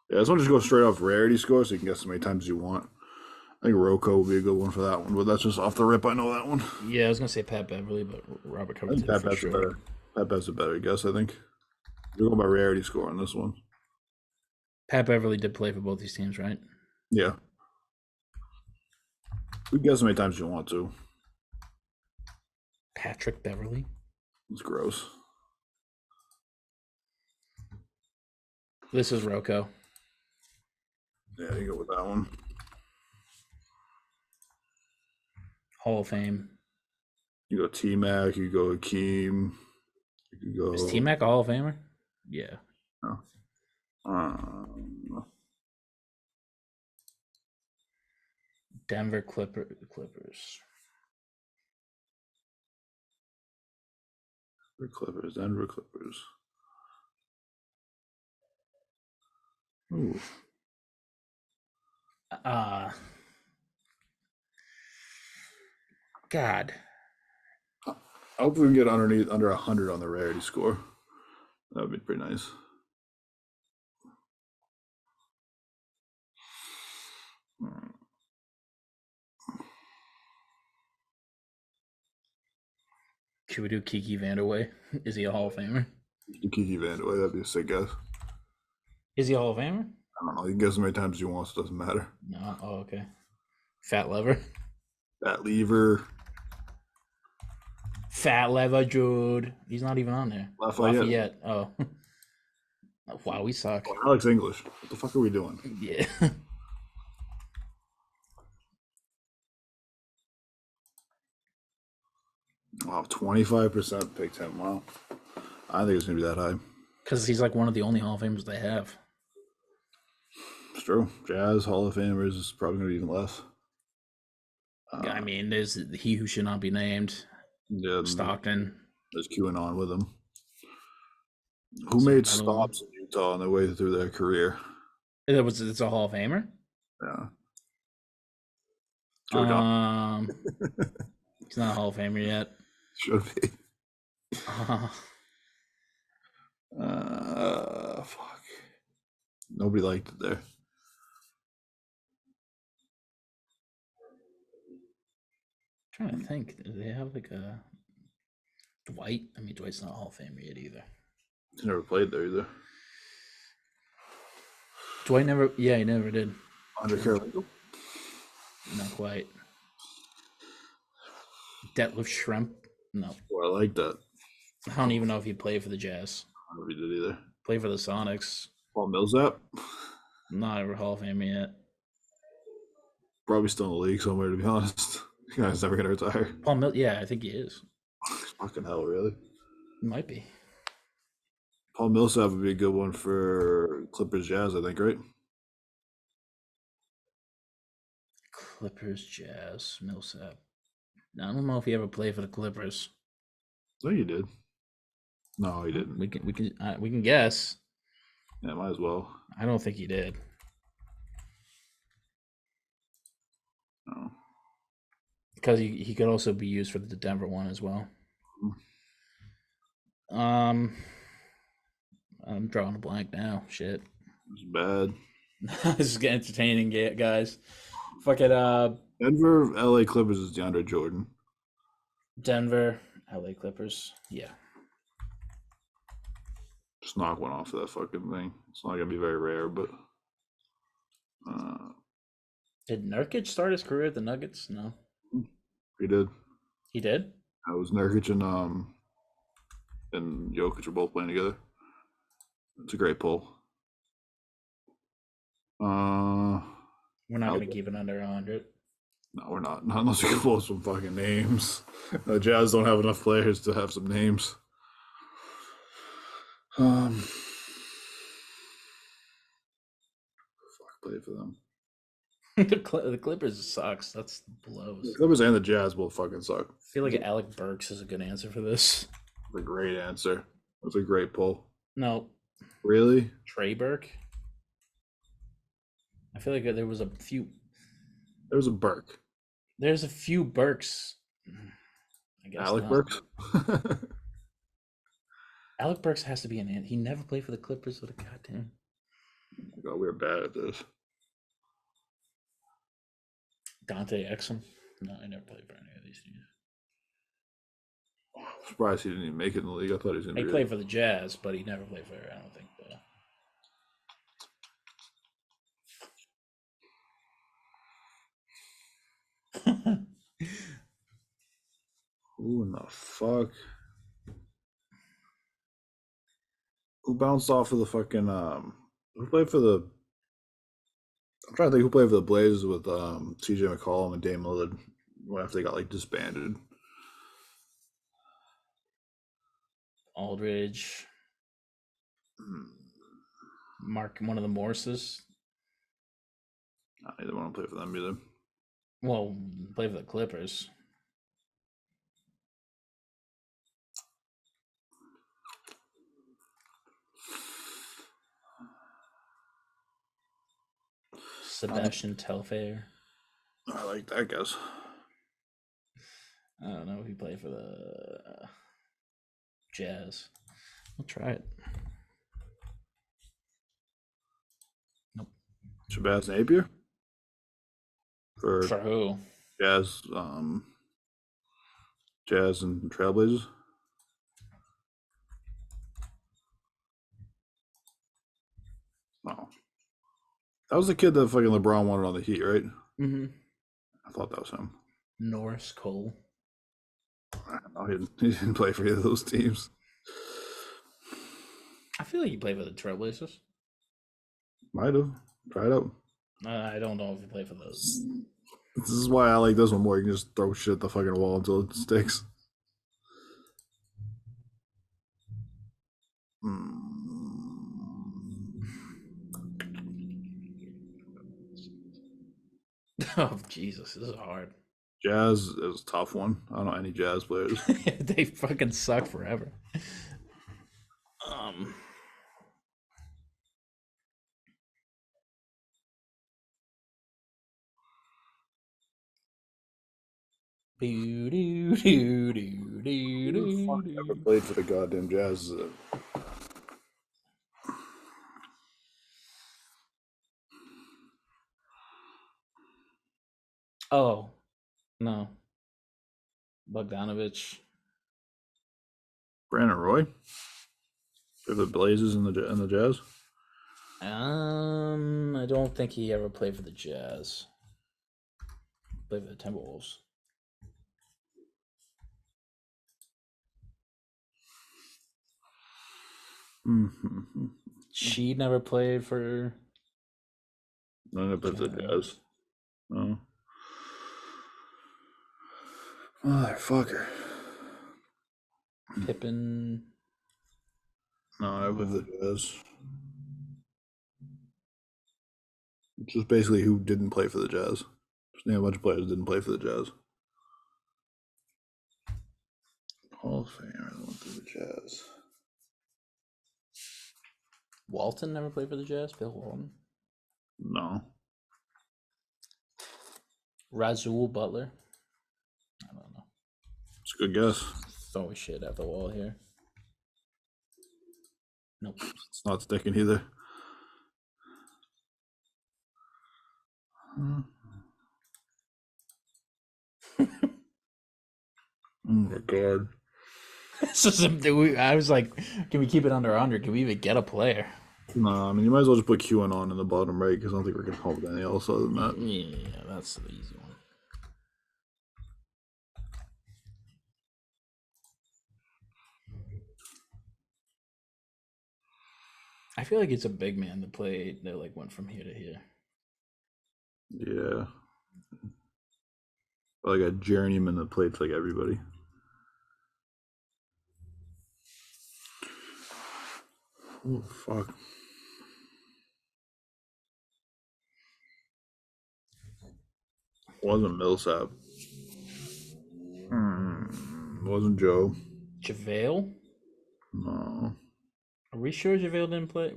Yeah, this one just goes straight off rarity score, so you can guess as many times as you want. I think Rocco would be a good one for that one, but that's just off the rip. I know that one. Yeah, I was gonna say Pat Beverly, but Robert covered it for sure. Better. Pat Bev's a better guess, I think. We're going by rarity score on this one. Pat Beverly did play for both these teams, right? Yeah. We can guess as many times as you want to. Patrick Beverly. It's gross. This is Rocco. Yeah, you go with that one. Hall of Fame. You go T Mac, you go Akeem, you Is T go. Mac a Hall of Famer? Yeah. No. Denver Clippers. Denver Clippers. Ooh. Uh God. I hope we can get under 100 on the rarity score. That would be pretty nice. Should we do Kiki Vanderway? Is he a Hall of Famer? Kiki Vandeweghe, that'd be a sick guess. Is he a Hall of Famer? I don't know. You can guess as many times as you want, so it doesn't matter. No. Oh, okay. Fat lever. That lever. Fat lever, Jude. He's not even on there. Lafayette. Oh. Wow, we suck. Oh, Alex English. What the fuck are we doing? Yeah. Wow, 25% picked him. Wow. I think it's going to be that high. Because he's like one of the only Hall of Famers they have. It's true. Jazz, Hall of Famers is probably going to be even less. I mean, there's he who should not be named. Yeah, Stockton. there's QAnon with him. Who made stops in Utah on their way through their career? It's a Hall of Famer? Yeah. He's not a Hall of Famer yet. Should be. Fuck. Nobody liked it there. I'm trying to think. Do they have like a Dwight? I mean, Dwight's not a Hall of Famer yet either. He's never played there either. Dwight never. Yeah, he never did. Andre Carolina? Not quite. Detlef Schrempf? No. Oh, I like that. I don't even know if he played for the Jazz. I don't know if he did either. Played for the Sonics. Paul Millsap? Not ever Hall of Famer yet. Probably still in the league somewhere, to be honest. The guy's never going to retire. Yeah, I think he is. Fucking hell, really? He might be. Paul Millsap would be a good one for Clippers Jazz, I think, right? Clippers, Jazz, Millsap. I don't know if he ever played for the Clippers. No, you did. No, he didn't. We can guess. Yeah, might as well. I don't think he did. No. Because he could also be used for the Denver one as well. I'm drawing a blank now. Shit. It's bad. This is getting entertaining, guys. Fuck it. Denver, LA Clippers is DeAndre Jordan. Denver, LA Clippers. Yeah. Just knock one off of that fucking thing. It's not gonna be very rare, but did Nurkic start his career at the Nuggets? No. he did. He did? It was Nurkic and Jokic are both playing together. It's a great pull. We're not going to keep it under 100. No, we're not. Not unless we can pull some fucking names. The Jazz don't have enough players to have some names. Fuck, play for them. The Clippers sucks. That's blows. The Clippers and the Jazz both fucking suck. I feel like Alec Burks is a good answer for this. That's a great answer. That's a great pull. No. Really? Trey Burke? I feel like there was a few. There was a Burke. There's a few Burks. I guess Alec Burks? Alec Burks has to be an ant. He never played for the Clippers with a goddamn. God, we're bad at this. Dante Exum? No, I never played for any of these teams. I'm surprised he didn't even make it in the league. I thought he was going to He played for the Jazz, but he never played for, I don't think. Who in the fuck? Who bounced off of the fucking who played for the I'm trying to think who played for the Blazers with CJ McCollum and Dame Lillard after they got like disbanded. Aldridge. Mark, one of the Morses. I don't want to play for them either. Well, play for the Clippers. Sebastian Telfair. I like that guess. I don't know if he played for the Jazz. I'll try it. Nope. Shabazz Napier? For who? Jazz, Jazz and Trailblazers? No. That was the kid that fucking LeBron wanted on the Heat, right? Mm-hmm. I thought that was him. Norris Cole. I don't know. He didn't play for either of those teams. I feel like he played for the Trailblazers. Might have. Try it out. I don't know if he played for those. This is why I like this one more. You can just throw shit at the fucking wall until it sticks. Oh, Jesus. This is hard. Jazz is a tough one. I don't know any Jazz players. They fucking suck forever. Never played for the goddamn Jazz. Oh, no. Bogdanovich. Brandon Roy? For the Blazers and the Jazz? I don't think he ever played for the Jazz. Played for the Timberwolves. She never played for. None of the Jazz. No. Motherfucker. Pippen. No, I with the Jazz. Which is basically who didn't play for the Jazz. Just name a bunch of players who didn't play for the Jazz. Hall of Famer went through the Jazz. Walton never played for the Jazz? Bill Walton? No. Razul Butler? I don't know. It's a good guess. Throwing shit at the wall here. Nope. It's not sticking either. Oh my god. I was like, can we keep it under 100? Can we even get a player? No, I mean, you might as well just put QAnon in the bottom right because I don't think we're going to come up with anything else other than that. Yeah, that's the easy one. I feel like it's a big man that played that like went from here to here. Yeah. Like a journeyman that played for like everybody. Oh, fuck. Wasn't Millsap. Wasn't Joe. JaVale? No. Are we sure JaVale didn't play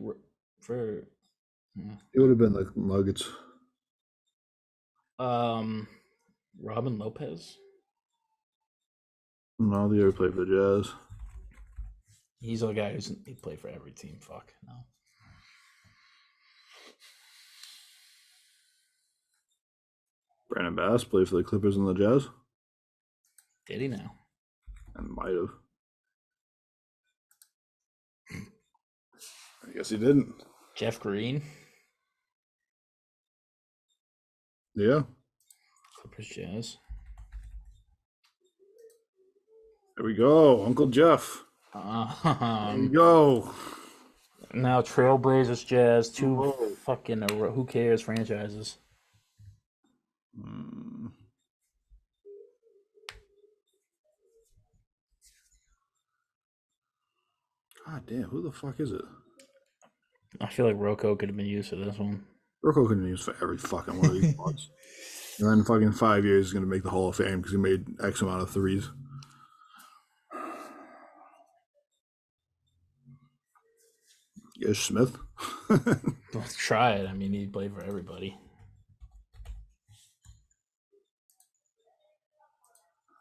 for? It would have been like Nuggets. Robin Lopez? No, the other played for the Jazz. He's a guy he played for every team. Fuck no. Brandon Bass played for the Clippers and the Jazz. Did he now? And might have. I guess he didn't. Jeff Green? Yeah. Clippers Jazz. There we go. Uncle Jeff. There you go. Now Trailblazers Jazz, two fucking who cares franchises. damn, who the fuck is it? I feel like Rocco could have been used for this one. Rocco can be used for every fucking one of these spots. And then fucking 5 years he's going to make the Hall of Fame because he made X amount of threes. Ish Smith. Let's try it. I mean, he played for everybody.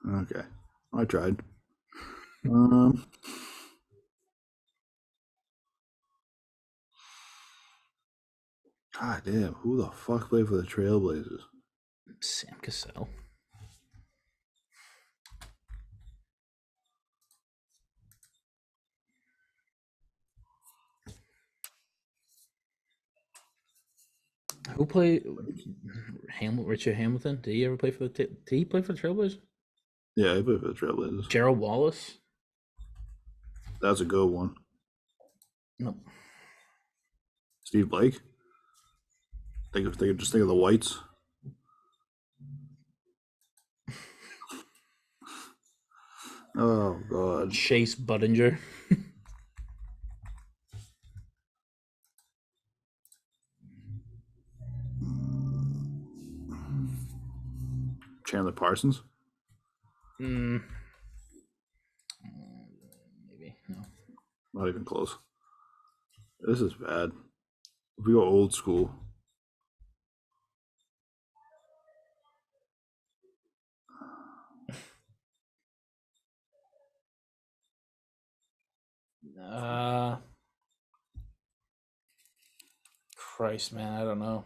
Okay, I tried. God damn, who the fuck played for the Trailblazers? Sam Cassell. Who played Richard Hamilton? Did he ever play for the? Did he play for the Trailblazers? Yeah, he played for the Trailblazers. Gerald Wallace. That's a good one. No. Steve Blake. Just think of the whites. Oh god. Chase Budinger. Chandler Parsons. Maybe no. Not even close. This is bad. If we go old school. Christ, man, I don't know.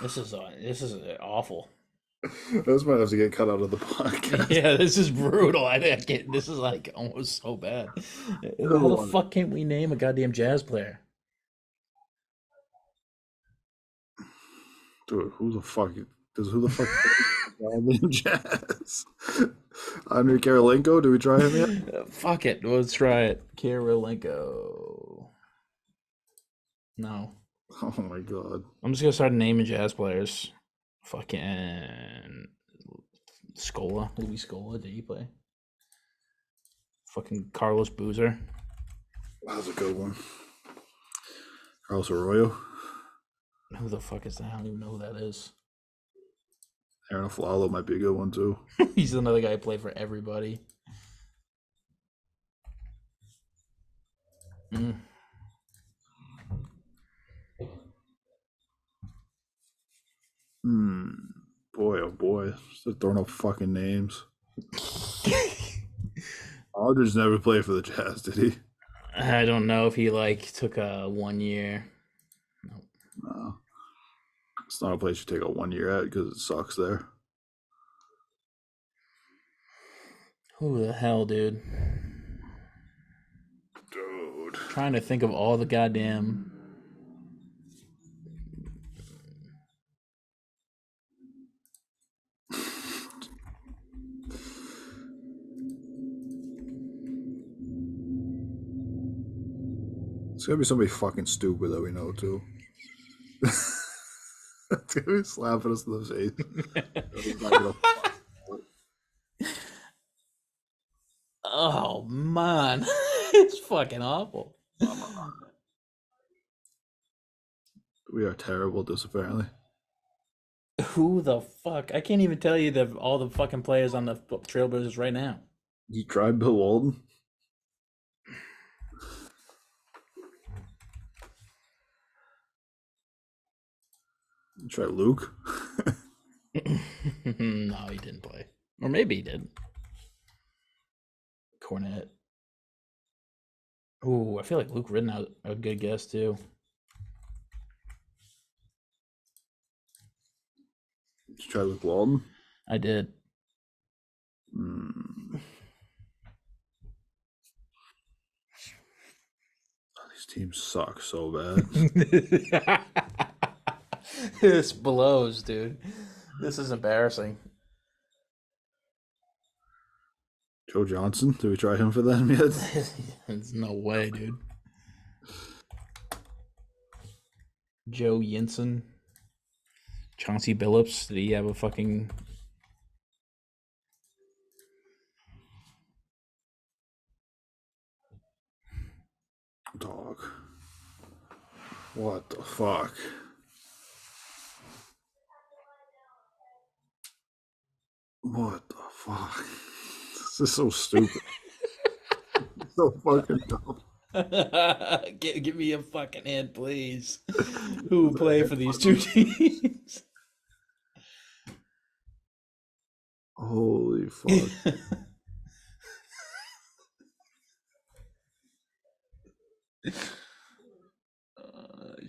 This is awful. This might have to get cut out of the podcast. Yeah, this is brutal. This is like almost so bad. How the fuck can't we name a goddamn Jazz player? Dude, who the fuck named Jazz? Andre Karolinko? Do we try him yet? Fuck it. Let's try it. Karolinko. No. Oh my god. I'm just gonna start naming Jazz players. Fucking Scola. Louis Scola. Did he play? Fucking Carlos Boozer. That was a good one. Carlos Arroyo. Who the fuck is that? I don't even know who that is. Aaron Aflalo might be a good one too. He's another guy who played for everybody. Boy, oh boy. Just throwing up fucking names. Aldridge never played for the Jazz, did he? I don't know if he took a 1 year. No. It's not a place you take a 1 year at because it sucks there. Who the hell, dude? Dude. Trying to think of all the goddamn. It's gonna be somebody fucking stupid that we know too. It's gonna be slapping us in the face. Oh man, it's fucking awful. We are terrible at this apparently. Who the fuck? I can't even tell you all the fucking players on the Trailblazers right now. You tried Bill Walton? You tried Luke? No, he didn't play. Or maybe he did. Cornette. Ooh, I feel like Luke Ridnour a good guess too. Did you try Luke Walton? I did. Oh, these teams suck so bad. This blows, dude. This is embarrassing. Joe Johnson? Did we try him for them yet? There's no way, dude. Joe Yinson. Chauncey Billups, did he have a fucking... Dog. What the fuck? What the fuck? This is so stupid. So fucking dumb. Give me a fucking hint, please. Who play for these two teams? Holy fuck.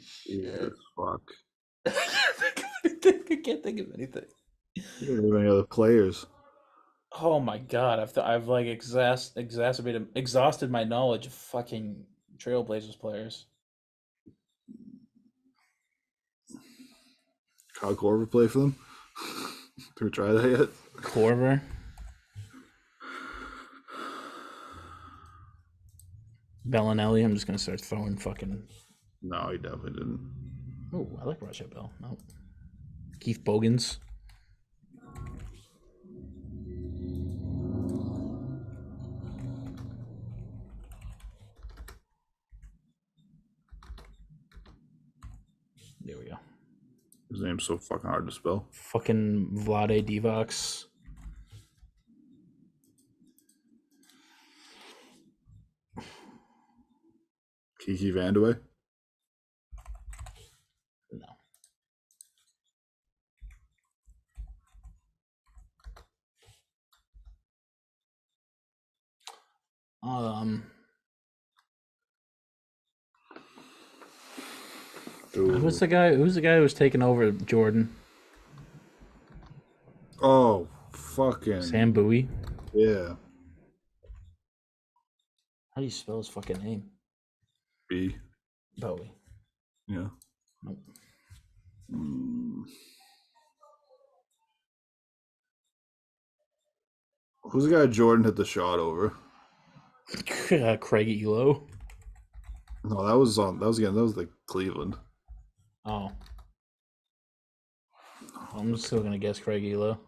Shit. Jesus fuck. I can't think of anything. You don't have any other players. Oh my god, I've like exhausted my knowledge of fucking Trailblazers players. Kyle Korver play for them? Did we try that yet? Corver, Bellinelli. I'm just gonna start throwing fucking. No, he definitely didn't. Oh, I like Russia Bell. No, Keith Bogans. There we go. His name's so fucking hard to spell. Fucking Vlade Divac. Kiki Vandeweghe? No. Who's the guy? Who's the guy who was taking over Jordan? Oh, fucking Sam Bowie. yeah. How do you spell his fucking name? B. Bowie. Yeah. Nope. Who's the guy Jordan hit the shot over? Craig Elo. No, that was like Cleveland. Oh. I'm still gonna guess Craig Elo.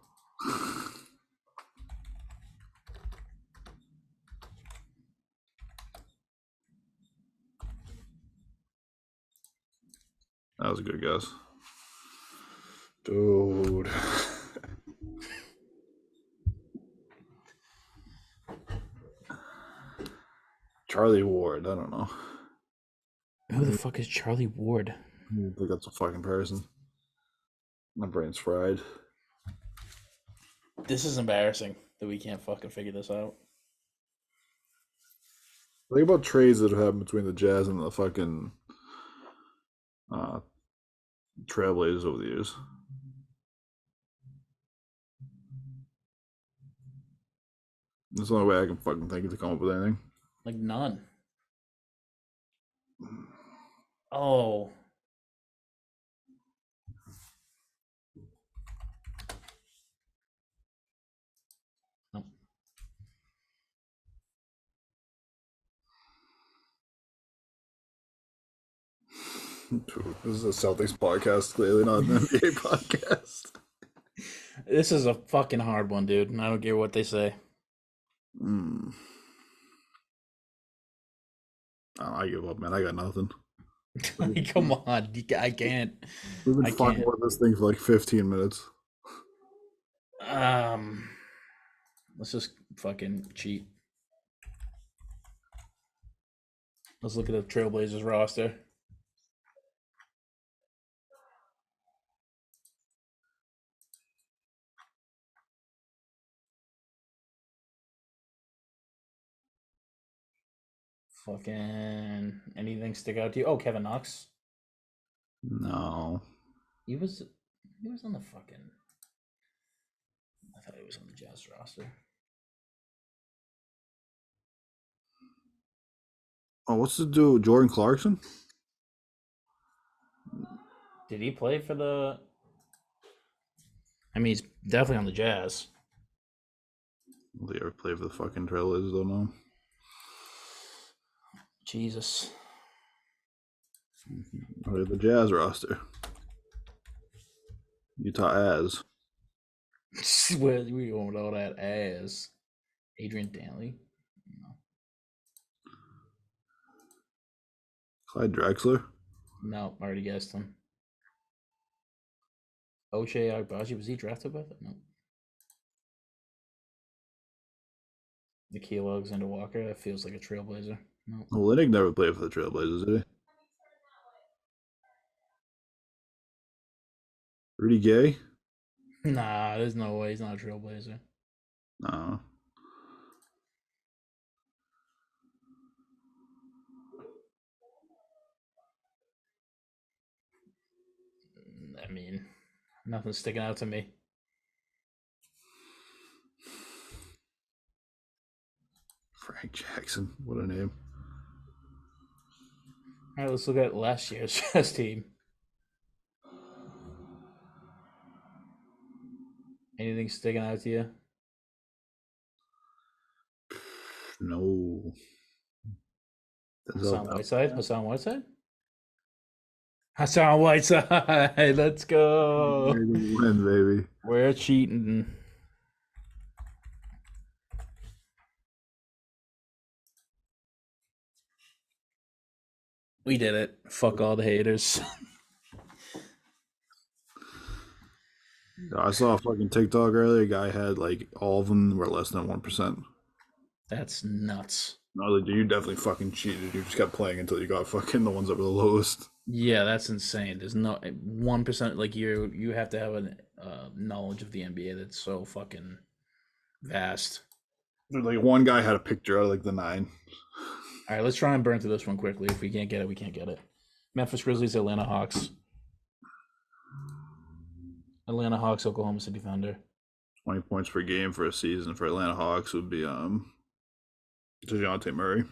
That was a good guess. Dude. Charlie Ward, I don't know. Who the fuck is Charlie Ward? I think that's a fucking person. My brain's fried. This is embarrassing that we can't fucking figure this out. Think about trades that have happened between the Jazz and the fucking Trailblazers over the years. That's the only way I can fucking think of to come up with anything. Like none. Oh. Nope. Dude, this is a Celtics podcast, clearly not an NBA podcast. This is a fucking hard one, dude, and I don't care what they say. I give up, man. I got nothing. Come on, I can't. We've been I fucking can't. with this thing for like 15 minutes. Let's just fucking cheat. Let's look at the Trailblazers roster. Fucking anything stick out to you? Oh, Kevin Knox. No. He was on the fucking. I thought he was on the Jazz roster. Oh, what's the dude? Jordan Clarkson? Did he play for the? I mean, he's definitely on the Jazz. Will he ever play for the fucking Trailblazers? Don't know. Jesus. The Jazz roster. Utah as Where we going with all that ass? Adrian Danley. No, Clyde Drexler. no, already guessed him. O'Shea Agbaji, was he drafted by that? No. Nikhil Alexander Walker, that feels like a trailblazer. No. Olynyk never played for the Trailblazers, did he? Rudy Gay? Nah, there's no way he's not a trailblazer. No. I mean, nothing's sticking out to me. Frank Jackson. What a name. All right, let's look at last year's chess team. Anything sticking out to you? No. Hassan Whiteside? Hassan Whiteside? Hassan Whiteside! Let's go! Win, baby. We're cheating. We did it. Fuck all the haters. I saw a fucking TikTok earlier. A guy had like all of them were less than 1%. That's nuts. I was like, dude, you definitely fucking cheated. You just kept playing until you got fucking the ones that were the lowest. Yeah, that's insane. There's no 1%. Like you have to have a knowledge of the NBA that's so fucking vast. Like one guy had a picture out of like the 9. All right, let's try and burn through this one quickly. If we can't get it, we can't get it. Memphis Grizzlies, Atlanta Hawks. Atlanta Hawks, Oklahoma City Thunder. 20 points per game for a season for Atlanta Hawks would be DeJounte Murray.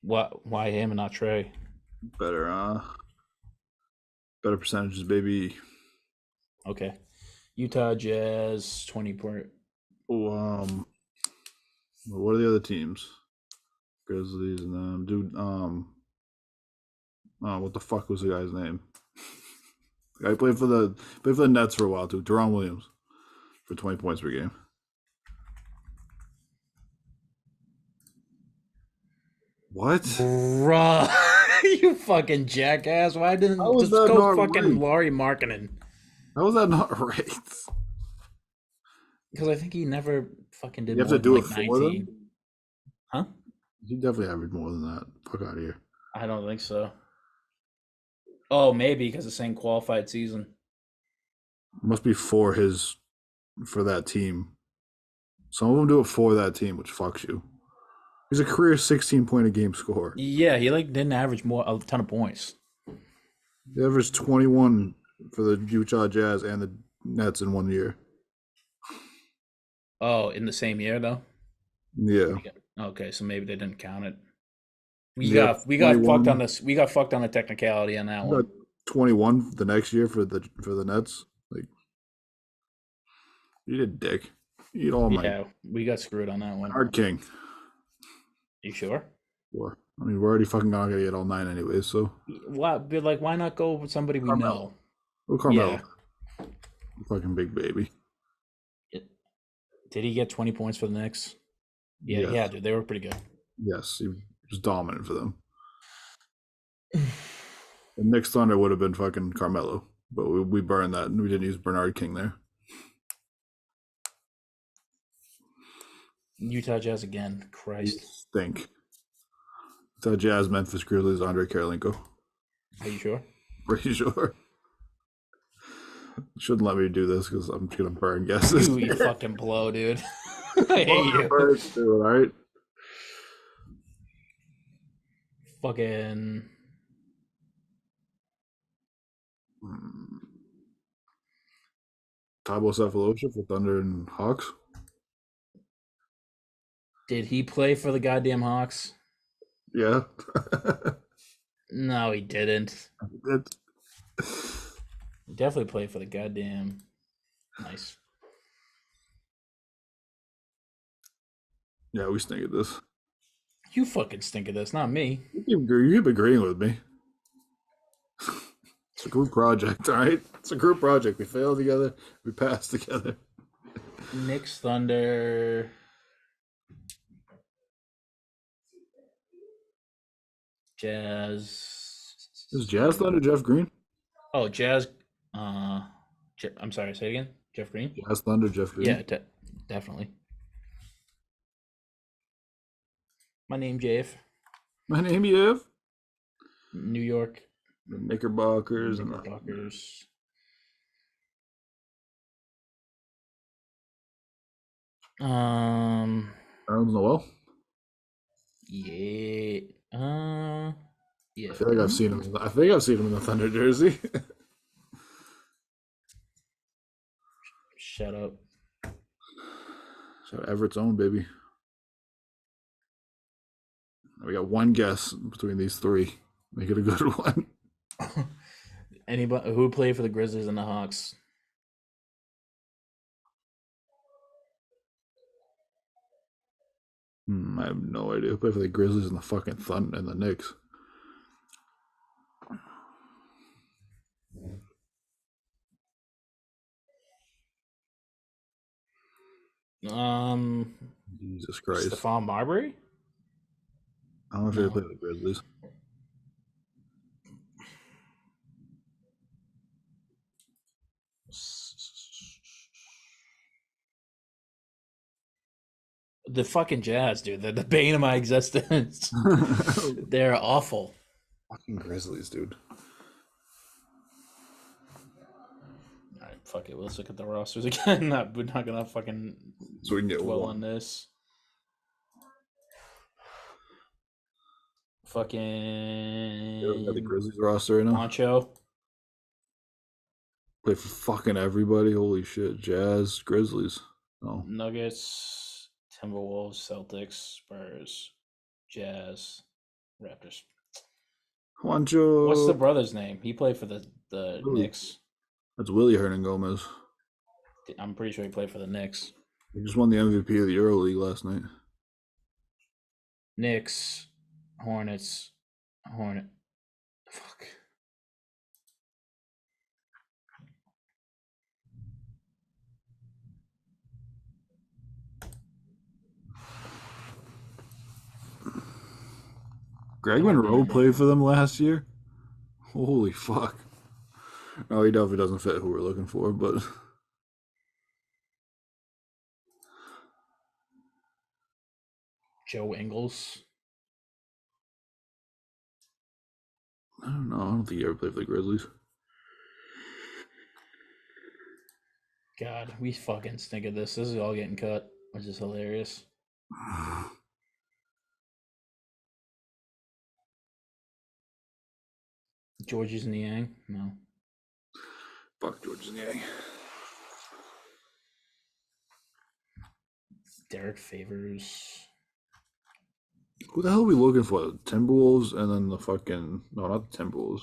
What? Why him and not Trey? Better better percentages, baby. Okay. Utah Jazz, 20 point. Oh, what are the other teams? Grizzlies and them. Dude, what the fuck was the guy's name? I played for the Nets for a while too. Deron Williams for 20 points per game. What? Bruh. You fucking jackass. Why didn't How was just that go not fucking right? Laurie Markkinen? How was that not right? Because I think he never fucking did You have more to than do it like for 19. them? Huh? He definitely averaged more than that. Fuck out of here. I don't think so. Oh, maybe because the same qualified season. Must be for that team. Some of them do it for that team, which fucks you. He's a career 16-point a game scorer. Yeah, he like didn't average a ton of points. He averaged 21 for the Utah Jazz and the Nets in 1 year. Oh, in the same year though? Yeah. Okay, so maybe they didn't count it. We Yep. got we got fucked on 21. this. We got fucked on the technicality on that He got one. 21 the next year for the Nets. Like, you did dick. You eat all my Yeah, we got screwed on that one. Hard King. You sure? War. I mean, we're already fucking not gonna get all 9 anyways, so Why? But like, why not go with somebody we Carmelo. know? Oh, Carmelo. Yeah. Fucking big baby. Did he get 20 points for the Knicks? Yeah, Yes. yeah, dude, they were pretty good. Yes, he was dominant for them. The Knicks Thunder would have been fucking Carmelo, but we burned that and we didn't use Bernard King there. Utah Jazz again. You Christ. stink. Utah Jazz, Memphis Grizzlies, Andre Karolinko. Are you sure? Pretty sure. Shouldn't let me do this because I'm just gonna burn guesses. You fucking blow, dude. I hate you. All right. Fucking. Tabo Cephalosha for Thunder and Hawks. Did he play for the goddamn Hawks? Yeah. No, he didn't. It, He definitely played for the goddamn. Nice. yeah, we stink at this. You fucking stink at this, not me. You keep agreeing with me. It's a group project, all right? It's a group project. We fail together. We pass together. Knicks, Thunder, Jazz. Is Jazz Thunder Jeff Green? Oh, Jazz. Uh, I'm sorry. Say it again. Jeff Green. Jazz Thunder Jeff Yeah, Green. definitely. My name Jeff. My name Jeff. New York. The Knickerbockers and the Knickerbockers. Nerlens Noel. Yeah. Yeah. I feel like I've seen him. I think I've seen him in the Thunder jersey. Shut up. So Everett's own baby. We got one guess between these three. Make it a good one. Anybody who played for the Grizzlies and the Hawks? I have no idea. Who played for the Grizzlies and the fucking Thunder and the Knicks? Jesus Christ. Stephon Marbury? I don't know if they played for the Grizzlies. The fucking Jazz, dude. They're the bane of my existence. They're awful. Fucking Grizzlies, dude. All right, fuck it. Let's look at the rosters again. We're not gonna fucking So we can get dwell one. on this. Fucking Got the Grizzlies roster right now. Poncho. Play for fucking everybody. Holy shit. Jazz, Grizzlies. Oh. Nuggets, Timberwolves, Celtics, Spurs, Jazz, Raptors. Juancho. What's the brother's name? He played for the Willie. Knicks. That's Willie Hernangomez. I'm pretty sure he played for the Knicks. He just won the MVP of the EuroLeague last night. Knicks, Hornets, Fuck. Greg Monroe played for them last year. Holy fuck. No, he definitely doesn't fit who we're looking for, but Joe Ingles. I don't know. I don't think he ever played for the Grizzlies. God, we fucking stink at this. This is all getting cut, which is hilarious. Georges Niang? No. Fuck Georges Niang. Derek Favors. Who the hell are we looking for? The Timberwolves and then the fucking... No, not the Timberwolves.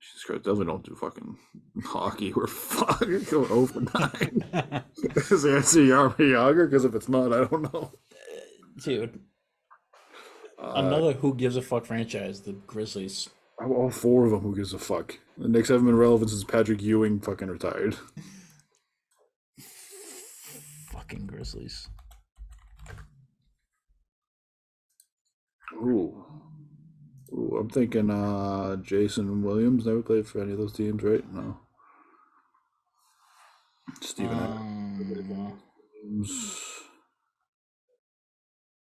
Jesus Christ, definitely don't do fucking hockey. We're fucking going 0 for 9. Is the answer Yager? Because if it's not, I don't know. Dude. Another who gives a fuck franchise, the Grizzlies. All four of them, who gives a fuck? The Knicks haven't been relevant since Patrick Ewing fucking retired. Fucking Grizzlies. Ooh, I'm thinking Jason Williams never played for any of those teams, right? No. Steven Adams.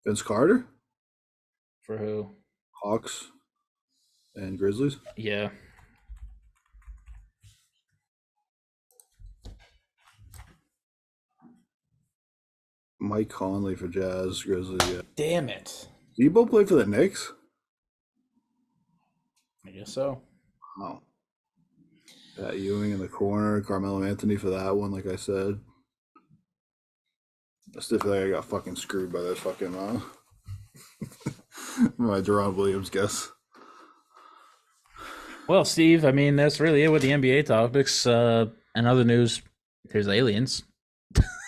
Vince Carter? For who? Hawks and Grizzlies? Yeah. Mike Conley for Jazz, Grizzlies, yeah. Damn it. Debo played for the Knicks? I guess so. Wow. Pat Ewing in the corner, Carmelo Anthony for that one, like I said. I still feel like I got fucking screwed by this fucking my Deron Williams guess. Well, Steve, I mean, that's really it with the NBA topics. And other news, there's aliens.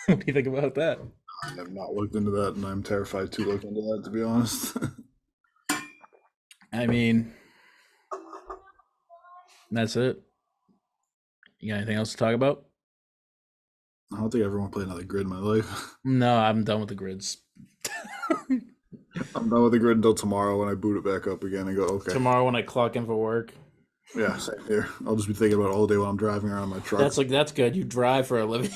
What do you think about that? I have not looked into that, and I'm terrified to look into that, to be honest. I mean, That's it. You got anything else to talk about? I don't think I ever want to play another grid in my life. No, I'm done with the grids. I'm done with the grid until tomorrow when I boot it back up again and go, okay. Tomorrow when I clock in for work. Yeah, same here. I'll just be thinking about it all day while I'm driving around my truck. That's good. You drive for a living.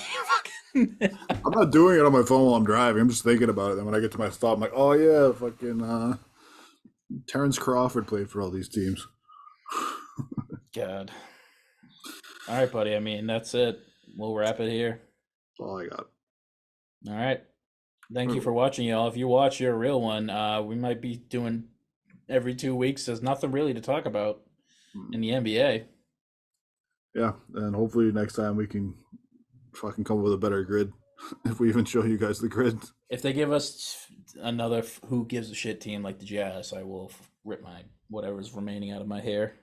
I'm not doing it on my phone while I'm driving. I'm just thinking about it. Then when I get to my stop, I'm like, oh yeah, fucking Terrence Crawford played for all these teams. God. All right, buddy. I mean, that's it. We'll wrap it here. That's all I got. All right. Thank you for watching, y'all. If you watch, you're a real one. We might be doing every 2 weeks. There's nothing really to talk about in the NBA. Yeah, and hopefully next time we can fucking come up with a better grid. If we even show you guys the grid. If they give us another who gives a shit team like the Jazz, I will rip my whatever's remaining out of my hair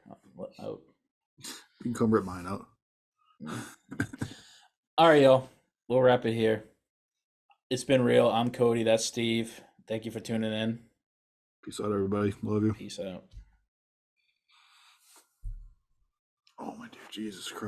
out. You can come rip mine out. All right, y'all. We'll wrap it here. It's been real. I'm Cody. That's Steve. Thank you for tuning in. Peace out, everybody. Love you. Peace out. Oh my dear Jesus Christ.